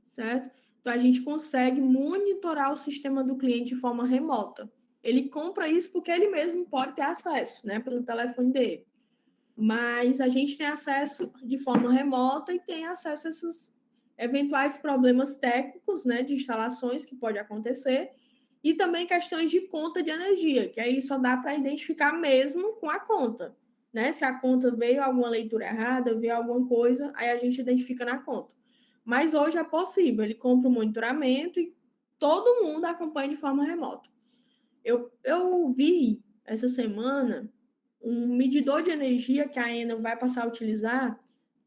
certo? Então, a gente consegue monitorar o sistema do cliente de forma remota. Ele compra isso porque ele mesmo pode ter acesso, né, pelo telefone dele. Mas a gente tem acesso de forma remota e tem acesso a esses eventuais problemas técnicos, né, de instalações que pode acontecer, e também questões de conta de energia, que aí só dá para identificar mesmo com a conta, né? Se a conta veio alguma leitura errada, veio alguma coisa, aí a gente identifica na conta. Mas hoje é possível, ele compra o monitoramento e todo mundo acompanha de forma remota. Eu vi essa semana um medidor de energia que a Enel vai passar a utilizar,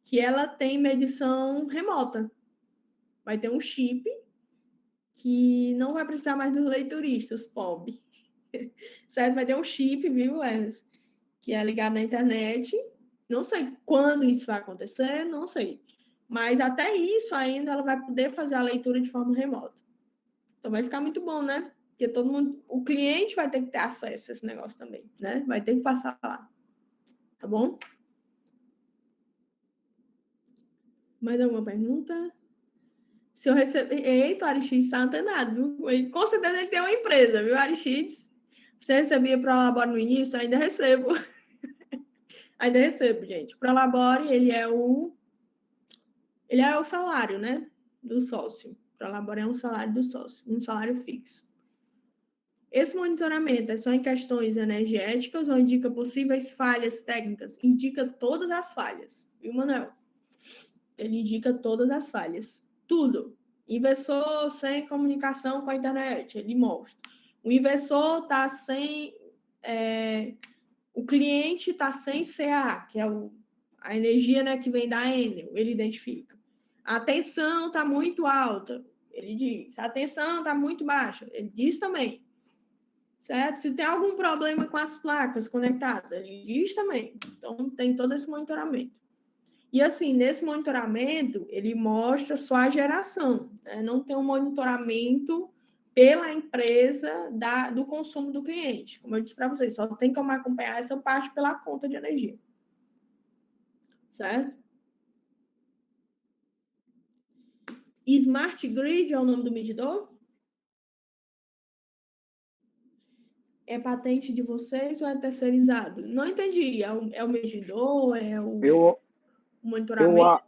que ela tem medição remota. Vai ter um chip que não vai precisar mais dos leituristas, pobre. Certo? Vai ter um chip, viu, Enes? Que é ligado na internet. Não sei quando isso vai acontecer, não sei. Mas até isso ainda ela vai poder fazer a leitura de forma remota. Então vai ficar muito bom, né? Porque todo mundo, o cliente vai ter que ter acesso a esse negócio também, né? Vai ter que passar lá. Tá bom? Mais alguma pergunta? Se eu receber... Eita, o Aristides está antenado, viu? Com certeza ele tem uma empresa, viu, Aristides? Você recebia Prolabore no início? Ainda recebo. Ainda recebo, gente. Prolabore, ele é o salário, né? Do sócio. Prolabore é um salário do sócio, um salário fixo. Esse monitoramento é só em questões energéticas ou indica possíveis falhas técnicas? Indica todas as falhas, viu, Manuel? Ele indica todas as falhas. Tudo. Inversor sem comunicação com a internet, ele mostra. O inversor está sem... o cliente está sem CA, que é a energia, né, que vem da Enel, ele identifica. A tensão está muito alta, ele diz. A tensão está muito baixa, ele diz também. Certo? Se tem algum problema com as placas conectadas, ele diz também. Então, tem todo esse monitoramento. E, assim, nesse monitoramento, ele mostra só a geração, né? Não tem um monitoramento pela empresa do consumo do cliente. Como eu disse para vocês, só tem como acompanhar essa parte pela conta de energia. Certo? Smart Grid é o nome do medidor? É patente de vocês ou é terceirizado? Não entendi. É o medidor? É o monitoramento?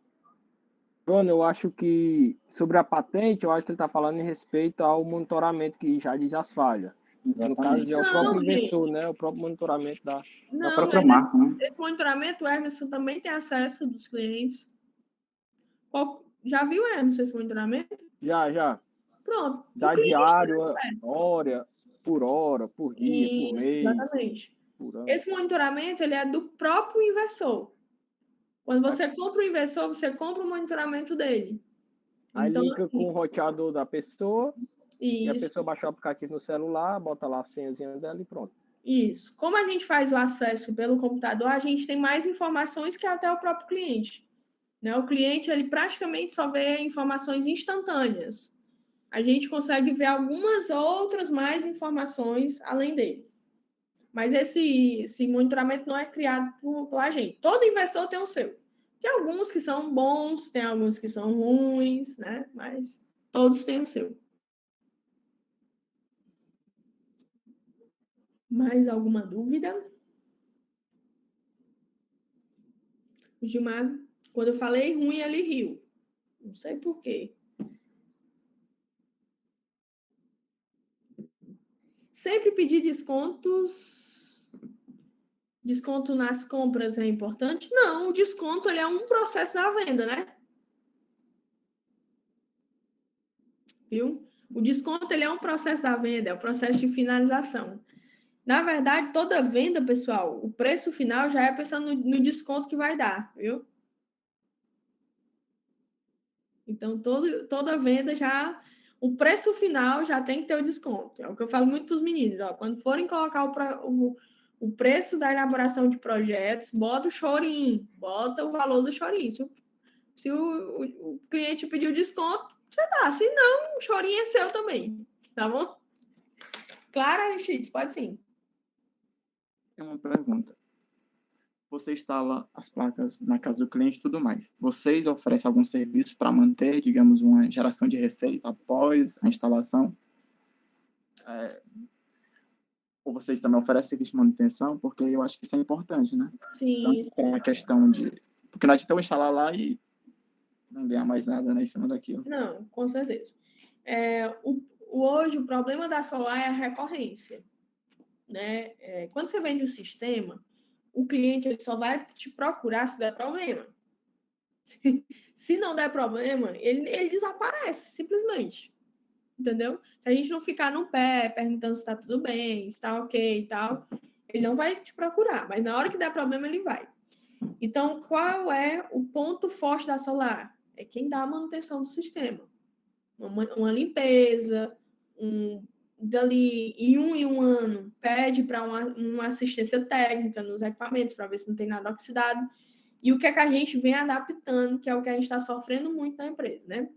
Bruno, eu acho que sobre a patente, eu acho que ele está falando em respeito ao monitoramento que já diz as falhas. Exatamente. No caso, já é o próprio inversor, né? O próprio monitoramento da própria marca, né? Esse monitoramento, o Emerson também tem acesso dos clientes. Já viu, Emerson, esse monitoramento? Já. Pronto. Da diário, hora, por dia, isso, por mês. Exatamente. Esse monitoramento, ele é do próprio inversor. Quando você compra o inversor, você compra o monitoramento dele. Aí então, liga assim, com o roteador da pessoa, isso. E a pessoa baixa o aplicativo no celular, bota lá a senhazinha dela e pronto. Isso. Como a gente faz o acesso pelo computador, a gente tem mais informações que até o próprio cliente. Né? O cliente, ele praticamente só vê informações instantâneas. A gente consegue ver algumas outras mais informações além dele. Mas esse monitoramento não é criado pela gente. Todo inversor tem o seu. Tem alguns que são bons, tem alguns que são ruins, né? Mas todos têm o seu. Mais alguma dúvida? O Gilmar, quando eu falei ruim, ele riu. Não sei por quê. Sempre pedir descontos Desconto nas compras é importante? Não, o desconto ele é um processo da venda, né? Viu? O desconto ele é um processo da venda, é o processo de finalização. Na verdade, toda venda, pessoal, o preço final já é pensando no desconto que vai dar, viu? Então, toda venda já... O preço final já tem que ter o desconto. É o que eu falo muito para os meninos. Ó, quando forem colocar o preço da elaboração de projetos, bota o chorinho, bota o valor do chorinho. Se o cliente pediu desconto, você dá. Se não, o chorinho é seu também. Tá bom? Claro, Aristides, pode sim. É uma pergunta. Você instala as placas na casa do cliente e tudo mais. Vocês oferecem algum serviço para manter, digamos, uma geração de receita após a instalação? Ou vocês também oferecem serviço de manutenção? Porque eu acho que isso é importante, né? Sim. É uma questão de... Porque não adianta eu instalar lá e não ganhar mais nada, né, em cima daquilo. Não, com certeza. Hoje, o problema da solar é a recorrência. Né? Quando você vende um sistema, o cliente ele só vai te procurar se der problema. Se não der problema, ele desaparece, simplesmente. Entendeu? Se a gente não ficar no pé, perguntando se está tudo bem, se está ok e tal, ele não vai te procurar. Mas na hora que der problema, ele vai. Então, qual é o ponto forte da solar? É quem dá a manutenção do sistema. Uma limpeza, dali em um ano, pede para uma assistência técnica nos equipamentos para ver se não tem nada oxidado. E o que é que a gente vem adaptando, que é o que a gente está sofrendo muito na empresa, né?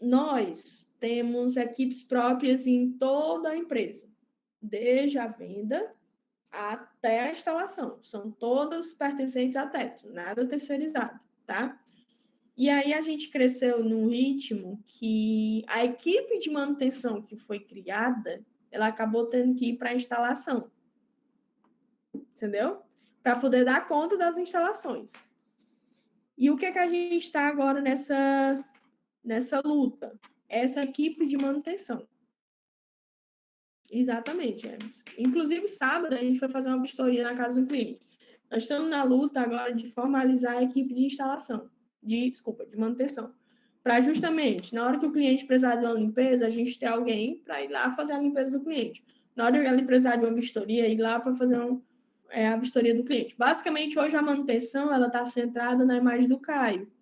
Nós temos equipes próprias em toda a empresa, desde a venda até a instalação. São todas pertencentes a Teto, nada terceirizado, tá? E aí a gente cresceu num ritmo que a equipe de manutenção que foi criada, ela acabou tendo que ir para a instalação. Entendeu? Para poder dar conta das instalações. E o que é que a gente está agora nessa luta? Essa equipe de manutenção. Exatamente, Emerson. Inclusive, sábado, a gente foi fazer uma vistoria na casa do cliente. Nós estamos na luta agora de formalizar a equipe de instalação. De manutenção. Para justamente, na hora que o cliente precisar de uma limpeza, a gente ter alguém para ir lá fazer a limpeza do cliente. Na hora que ele precisar de uma vistoria, ir lá para fazer a vistoria do cliente. Basicamente, hoje a manutenção ela está centrada na imagem do Caio,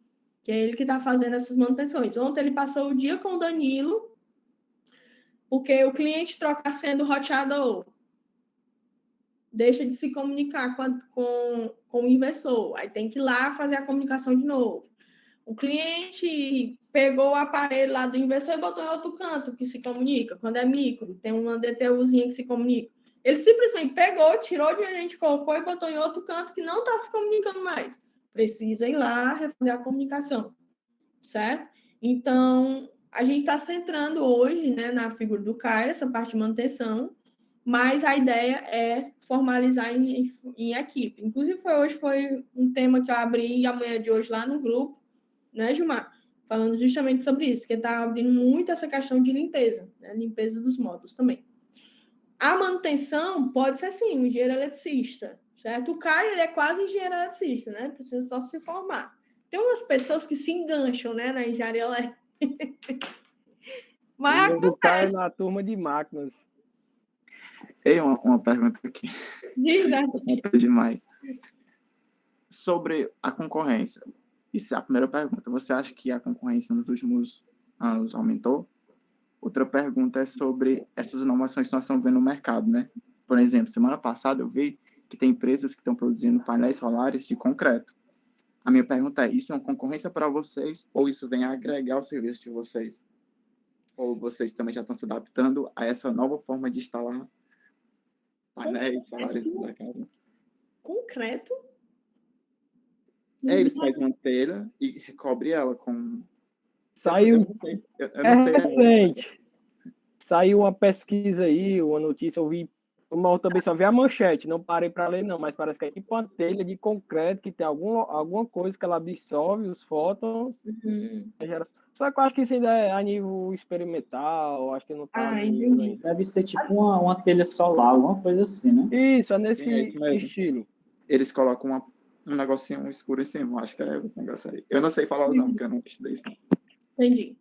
que é ele que está fazendo essas manutenções. Ontem ele passou o dia com o Danilo, porque o cliente troca a senha do roteador, deixa de se comunicar com o inversor, aí tem que ir lá fazer a comunicação de novo. O cliente pegou o aparelho lá do inversor e botou em outro canto que se comunica. Quando é micro, tem uma DTUzinha que se comunica. Ele simplesmente pegou, tirou de onde a gente colocou e botou em outro canto que não está se comunicando mais. Precisa ir lá refazer a comunicação, certo? Então, a gente está centrando hoje, né, na figura do Caio, essa parte de manutenção, mas a ideia é formalizar em equipe. Inclusive, hoje foi um tema que eu abri amanhã de hoje lá no grupo, né, Gilmar? Falando justamente sobre isso, porque está abrindo muito essa questão de limpeza, né? Limpeza dos módulos também. A manutenção pode ser, sim, um engenheiro eletricista, certo? O Caio, ele é quase engenheiro eletricista, né? Precisa só se formar. Tem umas pessoas que se engancham, né, na engenharia elétrica. Mas o Caio é na turma de máquinas. Ei, uma pergunta aqui. Demais. Sobre a concorrência. Isso é a primeira pergunta. Você acha que a concorrência nos últimos anos aumentou? Outra pergunta é sobre essas inovações que nós estamos vendo no mercado, né? Por exemplo, semana passada eu vi que tem empresas que estão produzindo painéis solares de concreto. A minha pergunta é, isso é uma concorrência para vocês ou isso vem agregar o serviço de vocês? Ou vocês também já estão se adaptando a essa nova forma de instalar painéis solares da casa? Concreto? Eles fazem uma telha e recobre ela com... Saiu... Eu não sei. Recente. Saiu uma pesquisa aí, uma notícia, eu vi Eu também só vi a manchete, não parei para ler não, mas parece que é tipo uma telha de concreto que tem alguma coisa que ela absorve os fótons. Só que eu acho que isso ainda é a nível experimental, acho que não está no nível ainda. Deve ser tipo uma telha solar, alguma coisa assim, né? Isso, é nesse isso mesmo. estilo. Eles colocam um negocinho escuro em cima, acho que é esse negócio aí. Eu não sei falar os nomes, porque eu não estudei isso. Entendi.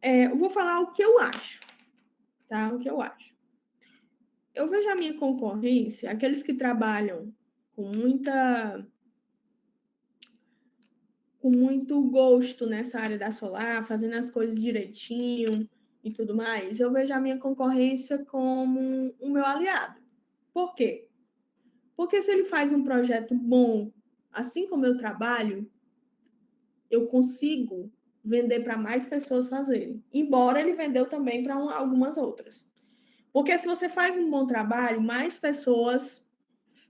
Eu vou falar o que eu acho, tá? O que eu acho. Eu vejo a minha concorrência, aqueles que trabalham com muito gosto nessa área da solar, fazendo as coisas direitinho e tudo mais, eu vejo a minha concorrência como o meu aliado. Por quê? Porque se ele faz um projeto bom, assim como eu trabalho, eu consigo vender para mais pessoas fazerem. Embora ele vendeu também para algumas outras. Porque se você faz um bom trabalho, mais pessoas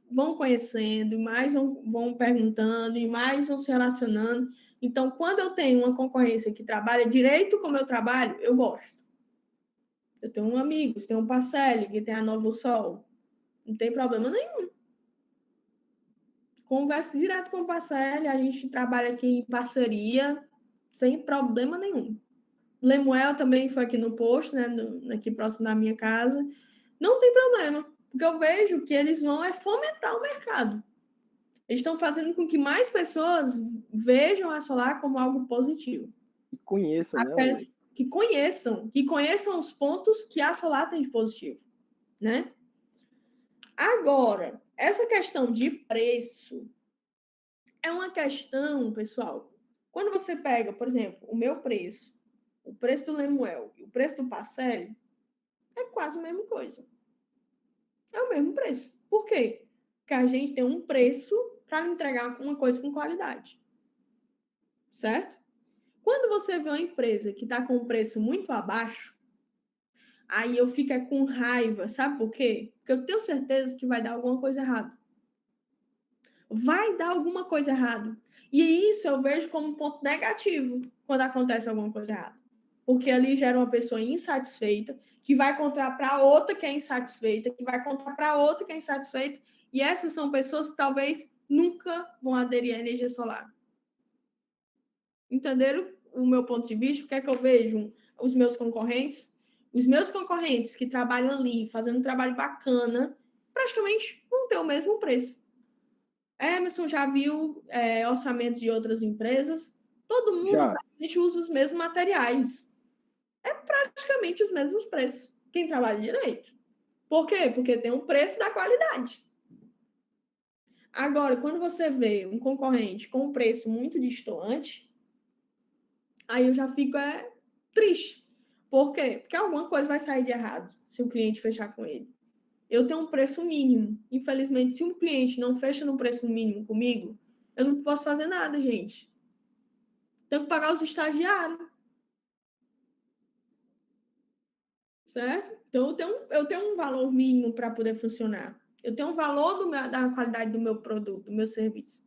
vão conhecendo, mais vão perguntando, e mais vão se relacionando. Então, quando eu tenho uma concorrência que trabalha direito como eu trabalho, eu gosto. Eu tenho um amigo, tem um Parcelli, que tem a Novo Sol. Não tem problema nenhum. Converso direto com o Parcelli, a gente trabalha aqui em parceria, sem problema nenhum. Lemuel também foi aqui no posto, né, aqui próximo da minha casa. Não tem problema, porque eu vejo que eles vão fomentar o mercado. Eles estão fazendo com que mais pessoas vejam a solar como algo positivo. E conheçam, né? Que conheçam os pontos que a solar tem de positivo, né? Agora, essa questão de preço é uma questão, pessoal, quando você pega, por exemplo, o meu preço, o preço do Lemuel e o preço do Parcelli, é quase a mesma coisa. É o mesmo preço. Por quê? Porque a gente tem um preço para entregar uma coisa com qualidade. Certo? Quando você vê uma empresa que está com um preço muito abaixo, aí eu fico com raiva. Sabe por quê? Porque eu tenho certeza que vai dar alguma coisa errada. Vai dar alguma coisa errada. E isso eu vejo como um ponto negativo quando acontece alguma coisa errada. Porque ali gera uma pessoa insatisfeita, que vai contar para outra que é insatisfeita, que vai contar para outra que é insatisfeita. E essas são pessoas que talvez nunca vão aderir à energia solar. Entenderam o meu ponto de vista? O que é que eu vejo? Os meus concorrentes que trabalham ali, fazendo um trabalho bacana, praticamente vão ter o mesmo preço. Emerson já viu orçamentos de outras empresas? Todo mundo praticamente usa os mesmos materiais. É praticamente os mesmos preços. Quem trabalha direito. Por quê? Porque tem um preço da qualidade. Agora, quando você vê um concorrente com um preço muito distoante, aí eu já fico triste. Por quê? Porque alguma coisa vai sair de errado se o cliente fechar com ele. Eu tenho um preço mínimo. Infelizmente, se um cliente não fecha no preço mínimo comigo, eu não posso fazer nada, gente. Tenho que pagar os estagiários. Certo? Então, eu tenho um valor mínimo para poder funcionar. Eu tenho um valor da qualidade do meu produto, do meu serviço.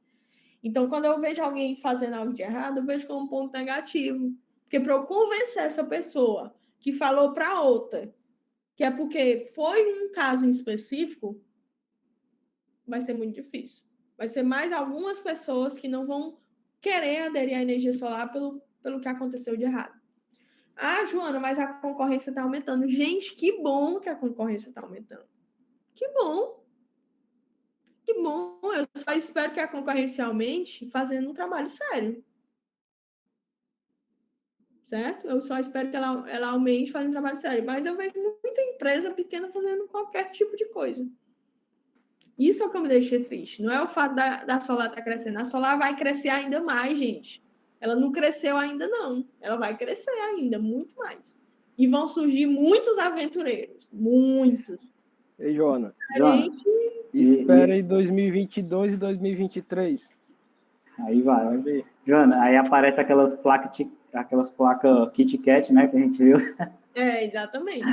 Então, quando eu vejo alguém fazendo algo de errado, eu vejo como um ponto negativo. Porque para eu convencer essa pessoa que falou para outra, que é porque foi um caso em específico, vai ser muito difícil. Vai ser mais algumas pessoas que não vão querer aderir à energia solar pelo que aconteceu de errado. Ah, Joana, mas a concorrência está aumentando. Gente, que bom que a concorrência está aumentando. Que bom. Que bom. Eu só espero que a concorrência aumente fazendo um trabalho sério. Certo? Eu só espero que ela aumente fazendo um trabalho sério. Mas eu vejo muita empresa pequena fazendo qualquer tipo de coisa. Isso é o que me deixa triste. Não é o fato da Solar estar crescendo. A Solar vai crescer ainda mais, gente. Ela não cresceu ainda, não. Ela vai crescer ainda, muito mais. E vão surgir muitos aventureiros. Muitos. Ei, Joana. Espera aí 2022 e 2023. Aí vai ver. Joana, aí aparece aquelas placas Kit Kat, né, que a gente viu. Exatamente.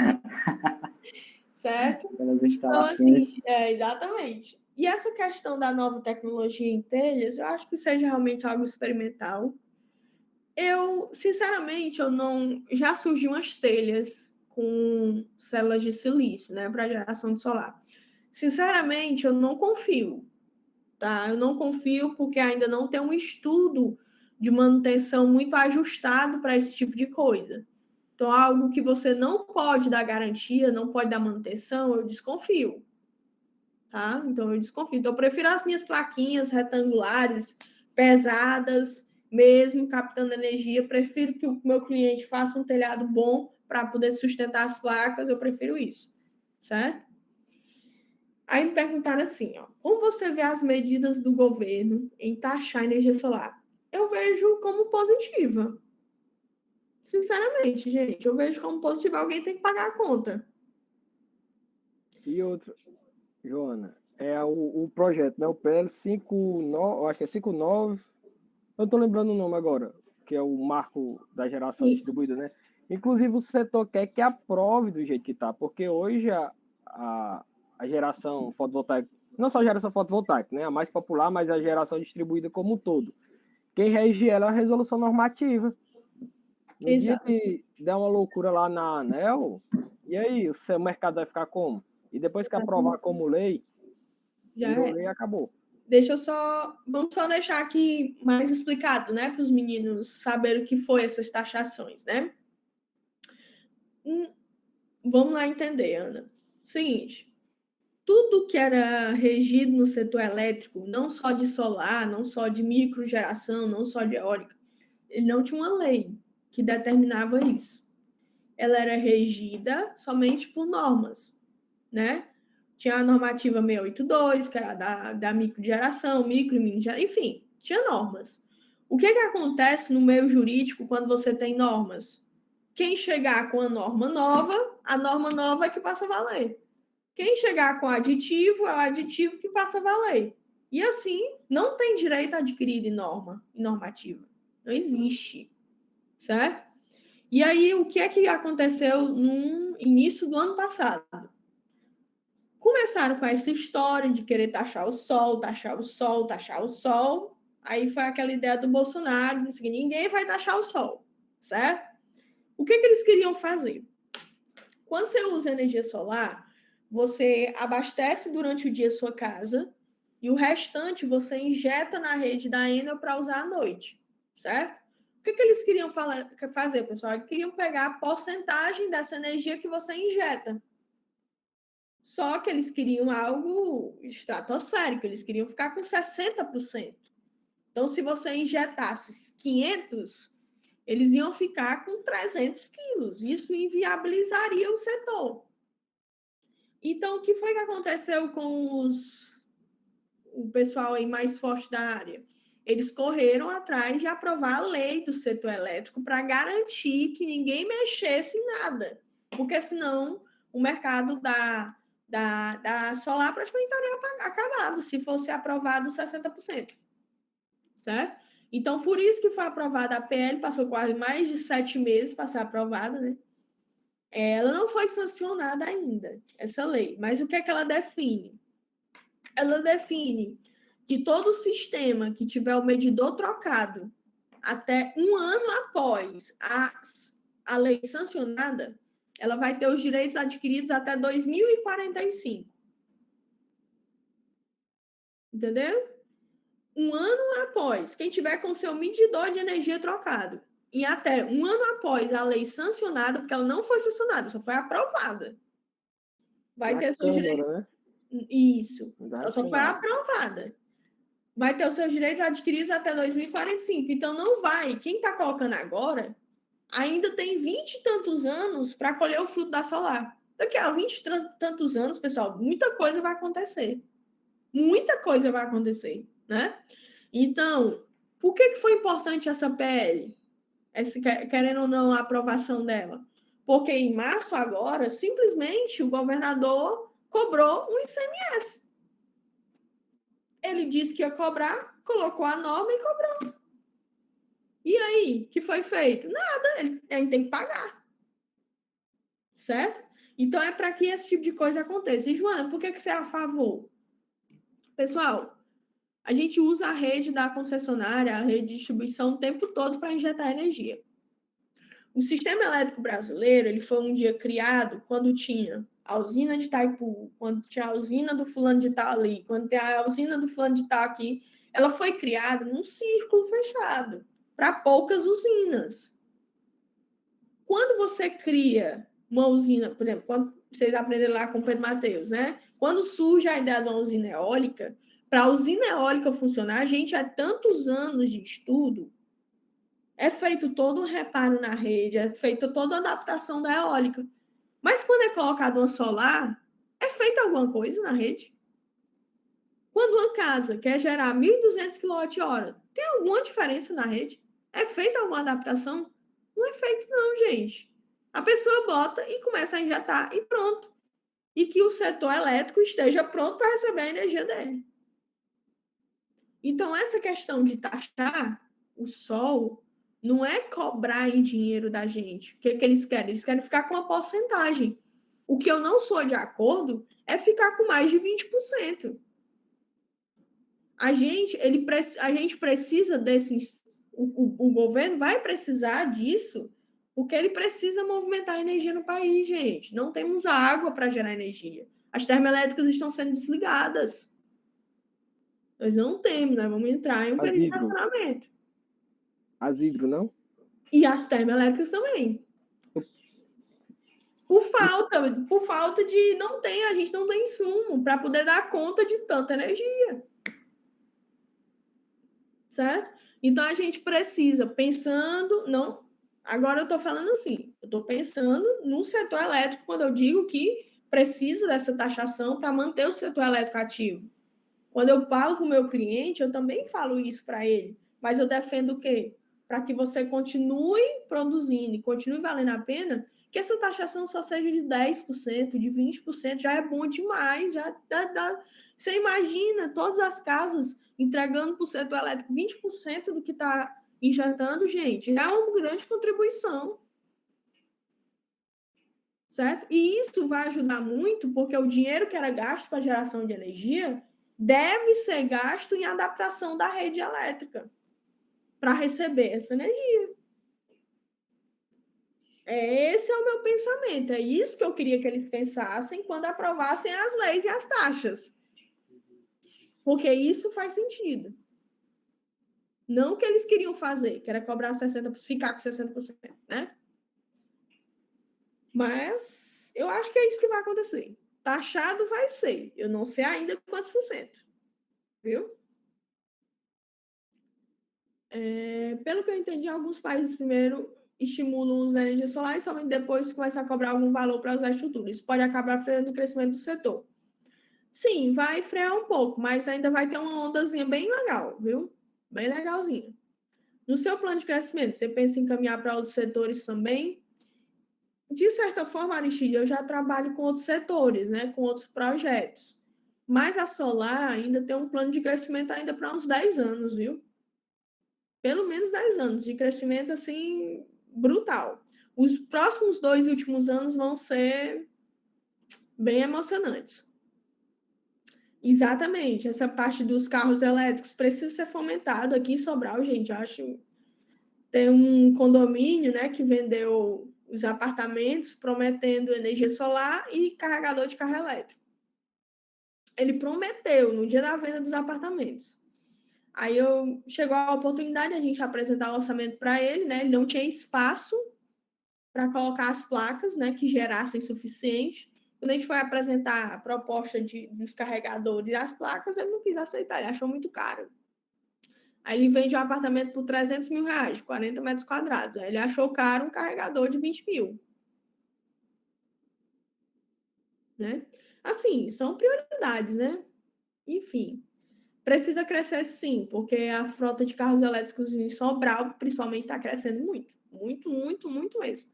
Certo? Aquelas instalações. Então, assim, exatamente. E essa questão da nova tecnologia em telhas, eu acho que seja realmente algo experimental. Sinceramente, já surgiu umas telhas com células de silício, né, para geração de solar. Sinceramente, eu não confio, tá? Eu não confio porque ainda não tem um estudo de manutenção muito ajustado para esse tipo de coisa. Então, algo que você não pode dar garantia, não pode dar manutenção, eu desconfio, tá? Então, eu desconfio. Então, eu prefiro as minhas plaquinhas retangulares, pesadas, mesmo captando energia. Prefiro que o meu cliente faça um telhado bom para poder sustentar as placas, eu prefiro isso, certo? Aí me perguntaram assim, ó, como você vê as medidas do governo em taxar a energia solar? Eu vejo como positiva. Sinceramente, gente, eu vejo como positiva. Alguém tem que pagar a conta. E outro, Joana, é o projeto, né? O PL 59, acho que é 59, eu não estou lembrando o nome agora, que é o marco da geração distribuída, né? Inclusive o setor quer que aprove do jeito que está, porque hoje a geração fotovoltaica, não só a geração fotovoltaica, né? A mais popular, mas a geração distribuída como um todo. Quem rege ela é a resolução normativa. No dia que der uma loucura lá na ANEEL, e aí, o seu mercado vai ficar como? E depois que aprovar como lei, virou lei e acabou. Vamos só deixar aqui mais explicado, né, para os meninos saberem o que foi essas taxações, né? Vamos lá entender, Ana. Seguinte, tudo que era regido no setor elétrico, não só de solar, não só de microgeração, não só de eólica, ele não tinha uma lei que determinava isso. Ela era regida somente por normas, né? Tinha a normativa 682, que era da microgeração, micro e mini geração, enfim, tinha normas. O que acontece no meio jurídico quando você tem normas? Quem chegar com a norma nova é que passa a valer. Quem chegar com aditivo, é o aditivo que passa a valer. E assim, não tem direito adquirido em normativa. Não existe. Certo? E aí, o que aconteceu no início do ano passado? Começaram com essa história de querer taxar o sol, taxar o sol, taxar o sol. Aí foi aquela ideia do Bolsonaro, não sei, ninguém vai taxar o sol, certo? O que eles queriam fazer? Quando você usa energia solar, você abastece durante o dia a sua casa e o restante você injeta na rede da Enel para usar à noite, certo? O que eles queriam fazer, pessoal? Eles queriam pegar a porcentagem dessa energia que você injeta. Só que eles queriam algo estratosférico, eles queriam ficar com 60%. Então, se você injetasse 500, eles iam ficar com 300 quilos. Isso inviabilizaria o setor. Então, o que foi que aconteceu com o pessoal aí mais forte da área? Eles correram atrás de aprovar a lei do setor elétrico para garantir que ninguém mexesse em nada, porque senão o mercado da solar praticamente estaria acabado se fosse aprovado 60%, certo? Então, por isso que foi aprovada a PL, passou quase mais de 7 meses para ser aprovada, né? Ela não foi sancionada ainda, essa lei, mas o que é que ela define? Ela define que todo sistema que tiver o medidor trocado até um ano após a lei sancionada, ela vai ter os direitos adquiridos até 2045. Entendeu? Um ano após, quem tiver com seu medidor de energia trocado, e até um ano após a lei sancionada, porque ela não foi sancionada, só foi aprovada, vai ter seus direitos. Né? Isso. Ela só foi aprovada. Vai ter os seus direitos adquiridos até 2045. Então, não vai. Quem está colocando agora ainda tem 20 e tantos anos para colher o fruto da solar. Daqui a 20 e tantos anos, pessoal, muita coisa vai acontecer. Muita coisa vai acontecer, né? Então, por que foi importante essa PL? Querendo ou não a aprovação dela? Porque em março agora, simplesmente, o governador cobrou um ICMS. Ele disse que ia cobrar, colocou a norma e cobrou. E aí, o que foi feito? Nada, ele tem que pagar. Certo? Então, é para que esse tipo de coisa aconteça. E, Joana, por que você é a favor? Pessoal, a gente usa a rede da concessionária, a rede de distribuição o tempo todo para injetar energia. O sistema elétrico brasileiro ele foi um dia criado quando tinha a usina de Itaipu, quando tinha a usina do fulano de tal ali, quando tem a usina do fulano de tal aqui, ela foi criada num círculo fechado, para poucas usinas. Quando você cria uma usina, por exemplo, quando vocês aprenderam lá com o Pedro Mateus, né? Quando surge a ideia de uma usina eólica, para a usina eólica funcionar, gente, há tantos anos de estudo, é feito todo um reparo na rede, é feita toda a adaptação da eólica. Mas quando é colocado uma solar, é feita alguma coisa na rede? Quando uma casa quer gerar 1.200 kWh, tem alguma diferença na rede? É feita alguma adaptação? Não é feito não, gente. A pessoa bota e começa a injetar e pronto. E que o setor elétrico esteja pronto para receber a energia dele. Então, essa questão de taxar o sol não é cobrar em dinheiro da gente. O que eles querem? Eles querem ficar com uma porcentagem. O que eu não sou de acordo é ficar com mais de 20%. A gente precisa desses... O governo vai precisar disso, porque ele precisa movimentar a energia no país, gente. Não temos água para gerar energia. As termoelétricas estão sendo desligadas. Nós não temos, nós vamos entrar em um período de racionamento. As hidro, não? E as termoelétricas também. Por falta de... a gente não tem insumo para poder dar conta de tanta energia. Certo? Então, a gente precisa, pensando... não. Agora, eu estou falando assim, eu estou pensando no setor elétrico, quando eu digo que precisa dessa taxação para manter o setor elétrico ativo. Quando eu falo com o meu cliente, eu também falo isso para ele. Mas eu defendo o quê? Para que você continue produzindo e continue valendo a pena, que essa taxação só seja de 10%, de 20%, já é bom demais. Já dá. Você imagina todas as casas entregando para o setor elétrico 20% do que está injetando, gente. É uma grande contribuição. Certo? E isso vai ajudar muito, porque o dinheiro que era gasto para geração de energia deve ser gasto em adaptação da rede elétrica para receber essa energia. Esse é o meu pensamento. É isso que eu queria que eles pensassem quando aprovassem as leis e as taxas. Porque isso faz sentido. Não o que eles queriam fazer, que era cobrar 60%, ficar com 60%, né? Mas eu acho que é isso que vai acontecer. Taxado vai ser. Eu não sei ainda quantos por cento. Viu? Pelo que eu entendi, alguns países primeiro estimulam o uso da energia solar e somente depois começam a cobrar algum valor para usar a estrutura. Isso pode acabar freando o crescimento do setor. Sim, vai frear um pouco, mas ainda vai ter uma ondazinha bem legal, viu? Bem legalzinha. No seu plano de crescimento, você pensa em caminhar para outros setores também? De certa forma, Aristide, eu já trabalho com outros setores, né? Com outros projetos. Mas a solar ainda tem um plano de crescimento ainda para uns 10 anos, viu? Pelo menos 10 anos de crescimento, assim, brutal. Os próximos 2 últimos anos vão ser bem emocionantes. Exatamente. Essa parte dos carros elétricos precisa ser fomentado aqui em Sobral, gente. Eu acho... Tem um condomínio, né, que vendeu os apartamentos prometendo energia solar e carregador de carro elétrico. Ele prometeu no dia da venda dos apartamentos. Aí chegou a oportunidade de a gente apresentar o orçamento para ele, né? Ele não tinha espaço para colocar as placas, né, que gerassem suficiente. Quando a gente foi apresentar a proposta dos carregadores e as placas, ele não quis aceitar, ele achou muito caro. Aí ele vende um apartamento por 300 mil reais, 40 metros quadrados. Aí ele achou caro um carregador de 20 mil. Né? Assim, são prioridades, né? Enfim. Precisa crescer sim, porque a frota de carros elétricos em Sobral, principalmente, está crescendo muito. Muito, muito, muito mesmo.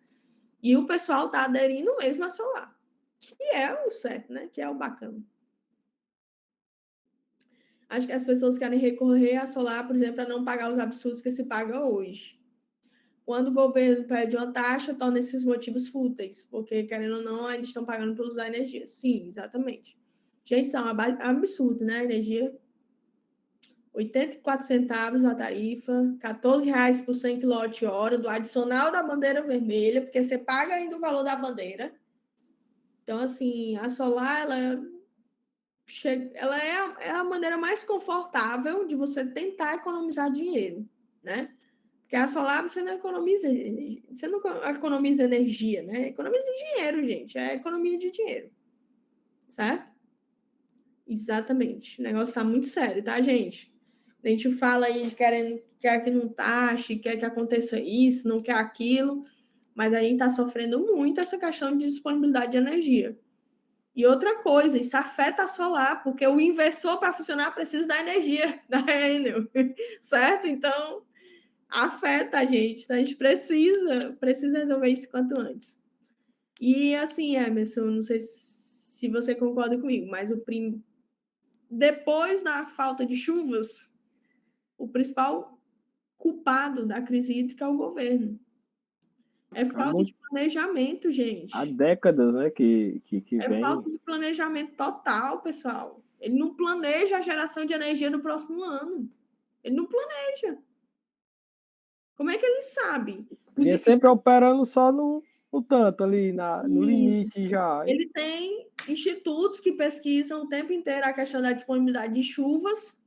E o pessoal está aderindo mesmo a solar. Que é o certo, né? Que é o bacana. Acho que as pessoas querem recorrer a solar, por exemplo, para não pagar os absurdos que se paga hoje. Quando o governo pede uma taxa, torna esses motivos fúteis, porque, querendo ou não, eles estão pagando por usar energia. Sim, exatamente. Gente, tá um absurdo, né? A energia... 84 centavos a tarifa, R$14 por 100 kWh, do adicional da bandeira vermelha, porque você paga ainda o valor da bandeira. Então, assim, a solar, ela é a maneira mais confortável de você tentar economizar dinheiro, né? Porque a solar você não economiza energia, né? Economiza dinheiro, gente. É economia de dinheiro. Certo? Exatamente. O negócio está muito sério, tá, gente? A gente fala aí de quer que não taxe, quer que aconteça isso, não quer aquilo, mas a gente está sofrendo muito essa questão de disponibilidade de energia. E outra coisa, isso afeta a solar, porque o inversor, para funcionar, precisa da energia da Enel, certo? Então, afeta a gente. Então, a gente precisa resolver isso quanto antes. E, assim, Emerson, não sei se você concorda comigo, mas depois da falta de chuvas, o principal culpado da crise hídrica é o governo. É falta de planejamento, gente. Há décadas, né, que É vem... falta de planejamento total, pessoal. Ele não planeja a geração de energia no próximo ano. Ele não planeja. Como é que ele sabe? Ele é sempre operando só no tanto ali, no limite já. Ele tem institutos que pesquisam o tempo inteiro a questão da disponibilidade de chuvas.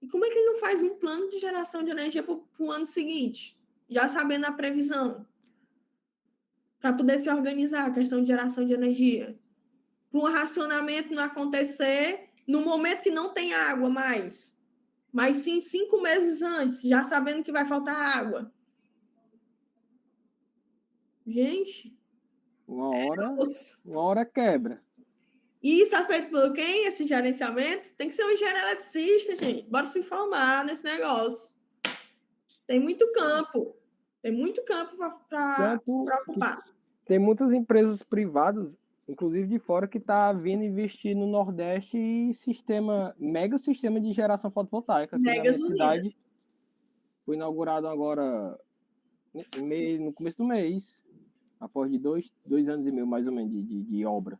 E como é que ele não faz um plano de geração de energia para o ano seguinte? Já sabendo a previsão. Para poder se organizar a questão de geração de energia. Para um racionamento não acontecer no momento que não tem água mais. Mas sim 5 meses antes, já sabendo que vai faltar água. Gente. Uma hora quebra. E isso é feito por quem, esse gerenciamento? Tem que ser um engenheiro eletricista, gente. Bora se informar nesse negócio. Tem muito campo. Tem muito campo para ocupar. Tem muitas empresas privadas, inclusive de fora, que tá vindo investir no Nordeste e mega sistema de geração fotovoltaica. Aqui na minha cidade foi inaugurado agora no começo do mês, após de 2 anos e meio, mais ou menos, de obra.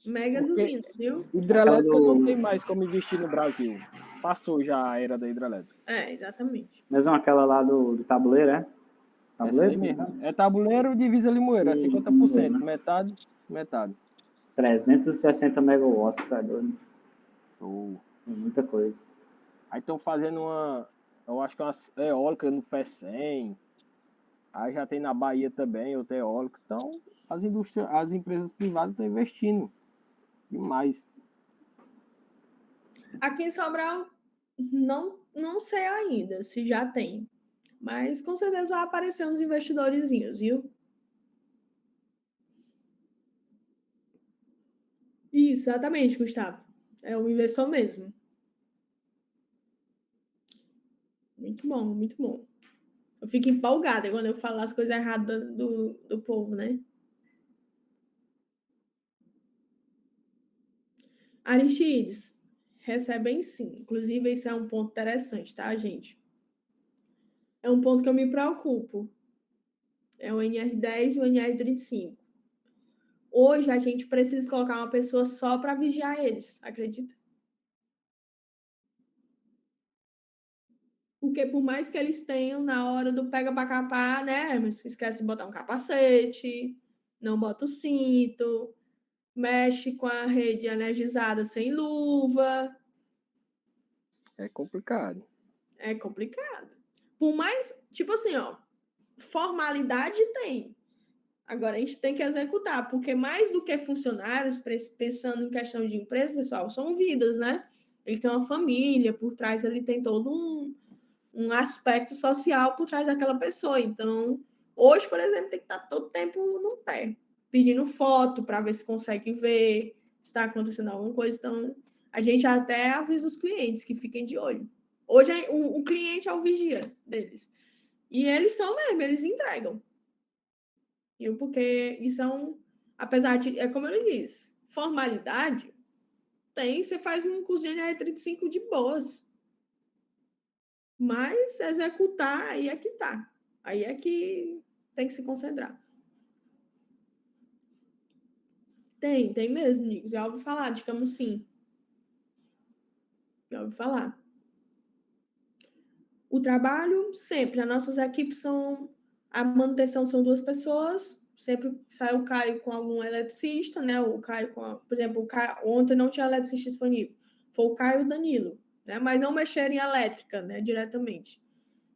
Mega usina, viu? Hidrelétrica não tem mais como investir no Brasil. Passou já a era da hidrelétrica. É, exatamente. Mas não aquela lá do tabuleiro, é? Tabuleiro? É tabuleiro divisa Limoeiro, é 50%, metade. 360 megawatts, tá doido? É muita coisa. Aí estão fazendo eu acho que uma eólica no Pecém. Aí já tem na Bahia também, outra eólica. Então, as empresas privadas estão investindo demais. Aqui em Sobral, não sei ainda se já tem. Mas com certeza vai aparecer uns investidorzinhos, viu? Isso, exatamente, Gustavo. É o investidor mesmo. Muito bom, muito bom. Eu fico empolgada quando eu falo as coisas erradas do povo, né? Aristides, recebem sim. Inclusive, esse é um ponto interessante, tá, gente? É um ponto que eu me preocupo. É o NR10 e o NR35. Hoje, a gente precisa colocar uma pessoa só para vigiar eles, acredita? Porque por mais que eles tenham na hora do pega para capar, né? Mas esquece de botar um capacete, não bota o cinto, mexe com a rede energizada sem luva. É complicado. É complicado. Por mais, tipo assim, ó, formalidade tem. Agora a gente tem que executar, porque mais do que funcionários, pensando em questão de empresa, pessoal, são vidas, né? Ele tem uma família por trás, ele tem todo um aspecto social por trás daquela pessoa. Então, hoje, por exemplo, tem que estar todo tempo no pé, pedindo foto para ver se consegue ver se está acontecendo alguma coisa. Então, a gente até avisa os clientes que fiquem de olho. Hoje, o cliente é o vigia deles. E eles são mesmo, eles entregam. E porque isso apesar de, é como ele diz, formalidade, você faz um curso de NR35 de boas. Mas executar, aí é que tá. Aí é que tem que se concentrar. Tem mesmo, Nico. Já ouvi falar de Camusim. Já ouvi falar. O trabalho, sempre. As nossas equipes a manutenção são 2 pessoas, sempre sai o Caio com algum eletricista, né? O Caio por exemplo, ontem não tinha eletricista disponível. Foi o Caio e o Danilo, né? Mas não mexeram em elétrica, né? Diretamente.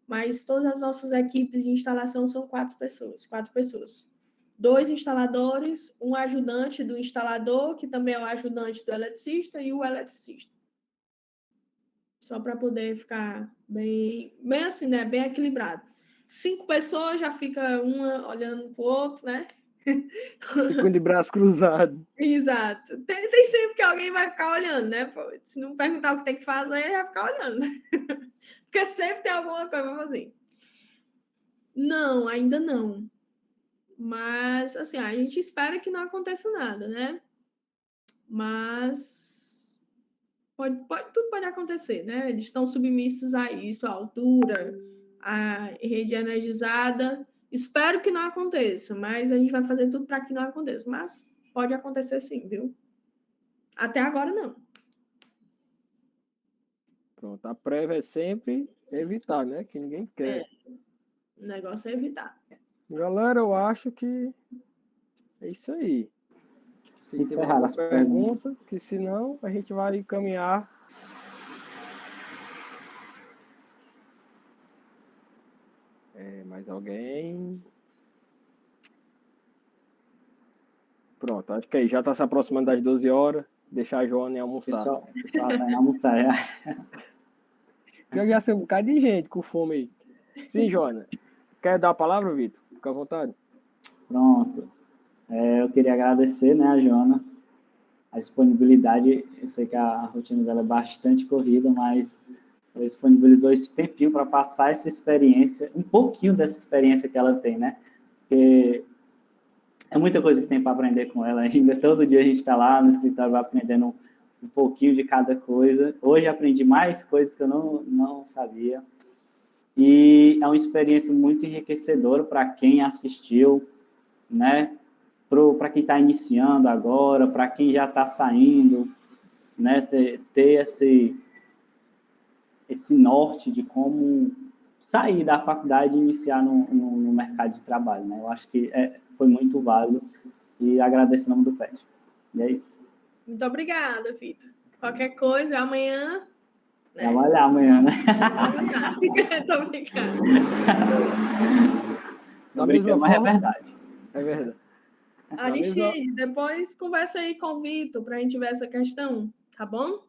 Mas todas as nossas equipes de instalação são 4 pessoas. 2 instaladores, um ajudante do instalador, que também é o ajudante do eletricista, e o eletricista. Só para poder ficar bem assim, né? Bem equilibrado. 5 pessoas já fica uma olhando para o outro, né? Ficam de braço cruzado. Exato. Tem sempre que alguém vai ficar olhando, né? Se não perguntar o que tem que fazer, vai ficar olhando. Porque sempre tem alguma coisa para fazer. Não, ainda não. Mas, assim, a gente espera que não aconteça nada, né? Mas tudo pode acontecer, né? Eles estão submissos a isso, a altura, a rede energizada. Espero que não aconteça, mas a gente vai fazer tudo para que não aconteça. Mas pode acontecer sim, viu? Até agora, não. Pronto, a prévia é sempre evitar, né? Que ninguém quer. O negócio é evitar. Galera, eu acho que é isso aí. Se encerrar as perguntas, que senão a gente vai caminhar. Mais alguém? Pronto, acho que aí já está se aproximando das 12 horas. Deixar a Joana almoçar. O pessoal está em almoçar, Já ser um bocado de gente com fome aí. Sim, Joana. Quer dar a palavra, Vitor? Fica à vontade. Pronto. Eu queria agradecer, né, a Joana, a disponibilidade. Eu sei que a rotina dela é bastante corrida, mas ela disponibilizou esse tempinho para passar essa experiência, um pouquinho dessa experiência que ela tem, né? Porque é muita coisa que tem para aprender com ela ainda. Todo dia a gente está lá no escritório, vai aprendendo um pouquinho de cada coisa. Hoje aprendi mais coisas que eu não sabia. E é uma experiência muito enriquecedora para quem assistiu, né? Para quem está iniciando agora, para quem já está saindo, né? Ter esse norte de como sair da faculdade e iniciar no mercado de trabalho, né? Eu acho que foi muito válido e agradeço em nome do PET. E é isso. Muito obrigada, Vitor. Qualquer coisa, amanhã... Né? Vai olhar amanhã, né? Tô brincando. Da mesma mas forma, é verdade. É verdade. Aristide, depois conversa aí com o Vitor para a gente ver essa questão, tá bom?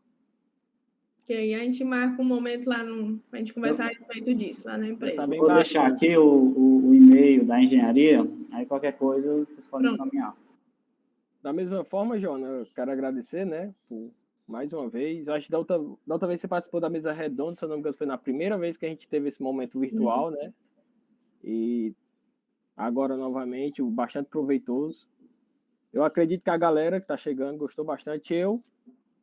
Que aí a gente marca um momento lá para a gente conversar a respeito disso, lá na empresa. Vou deixar aqui o e-mail da engenharia, aí qualquer coisa vocês podem encaminhar. Da mesma forma, Joana, eu quero agradecer, né, por mais uma vez. Eu acho que da outra vez você participou da mesa redonda, se eu não me engano, foi na primeira vez que a gente teve esse momento virtual, né? E agora, novamente, bastante proveitoso. Eu acredito que a galera que está chegando gostou bastante. Eu,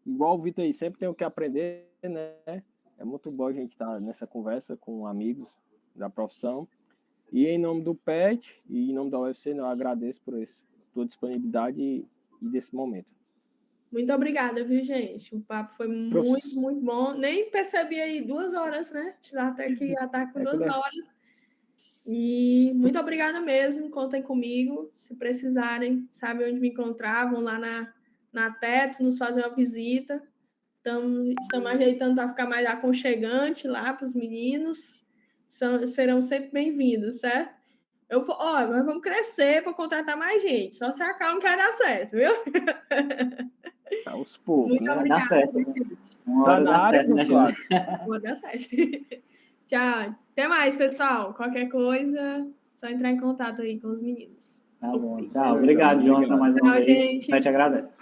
igual o Vitor aí, sempre tenho que aprender, né? É muito bom a gente estar nessa conversa com amigos da profissão. E em nome do PET e em nome da UFC, eu agradeço por tua disponibilidade e desse momento. Muito obrigada, viu, gente? O papo foi muito, muito bom. Nem percebi aí 2 horas, né? Até que já está com 2 horas. E muito obrigada mesmo. Contem comigo. Se precisarem, sabem onde me encontrar. Vão lá na Teto, nos fazer uma visita. Estamos ajeitando para ficar mais aconchegante lá para os meninos. Serão sempre bem-vindos, certo? Nós vamos crescer para contratar mais gente. Só se acalma que vai dar certo, viu? Aos poucos, né? Vai dar certo. Uma hora dá certo, né, Uma hora dá certo. Tchau. Até mais, pessoal. Qualquer coisa, só entrar em contato aí com os meninos. Tá bom. Tchau. Obrigado, Jonathan, mais uma vez. A gente agradece.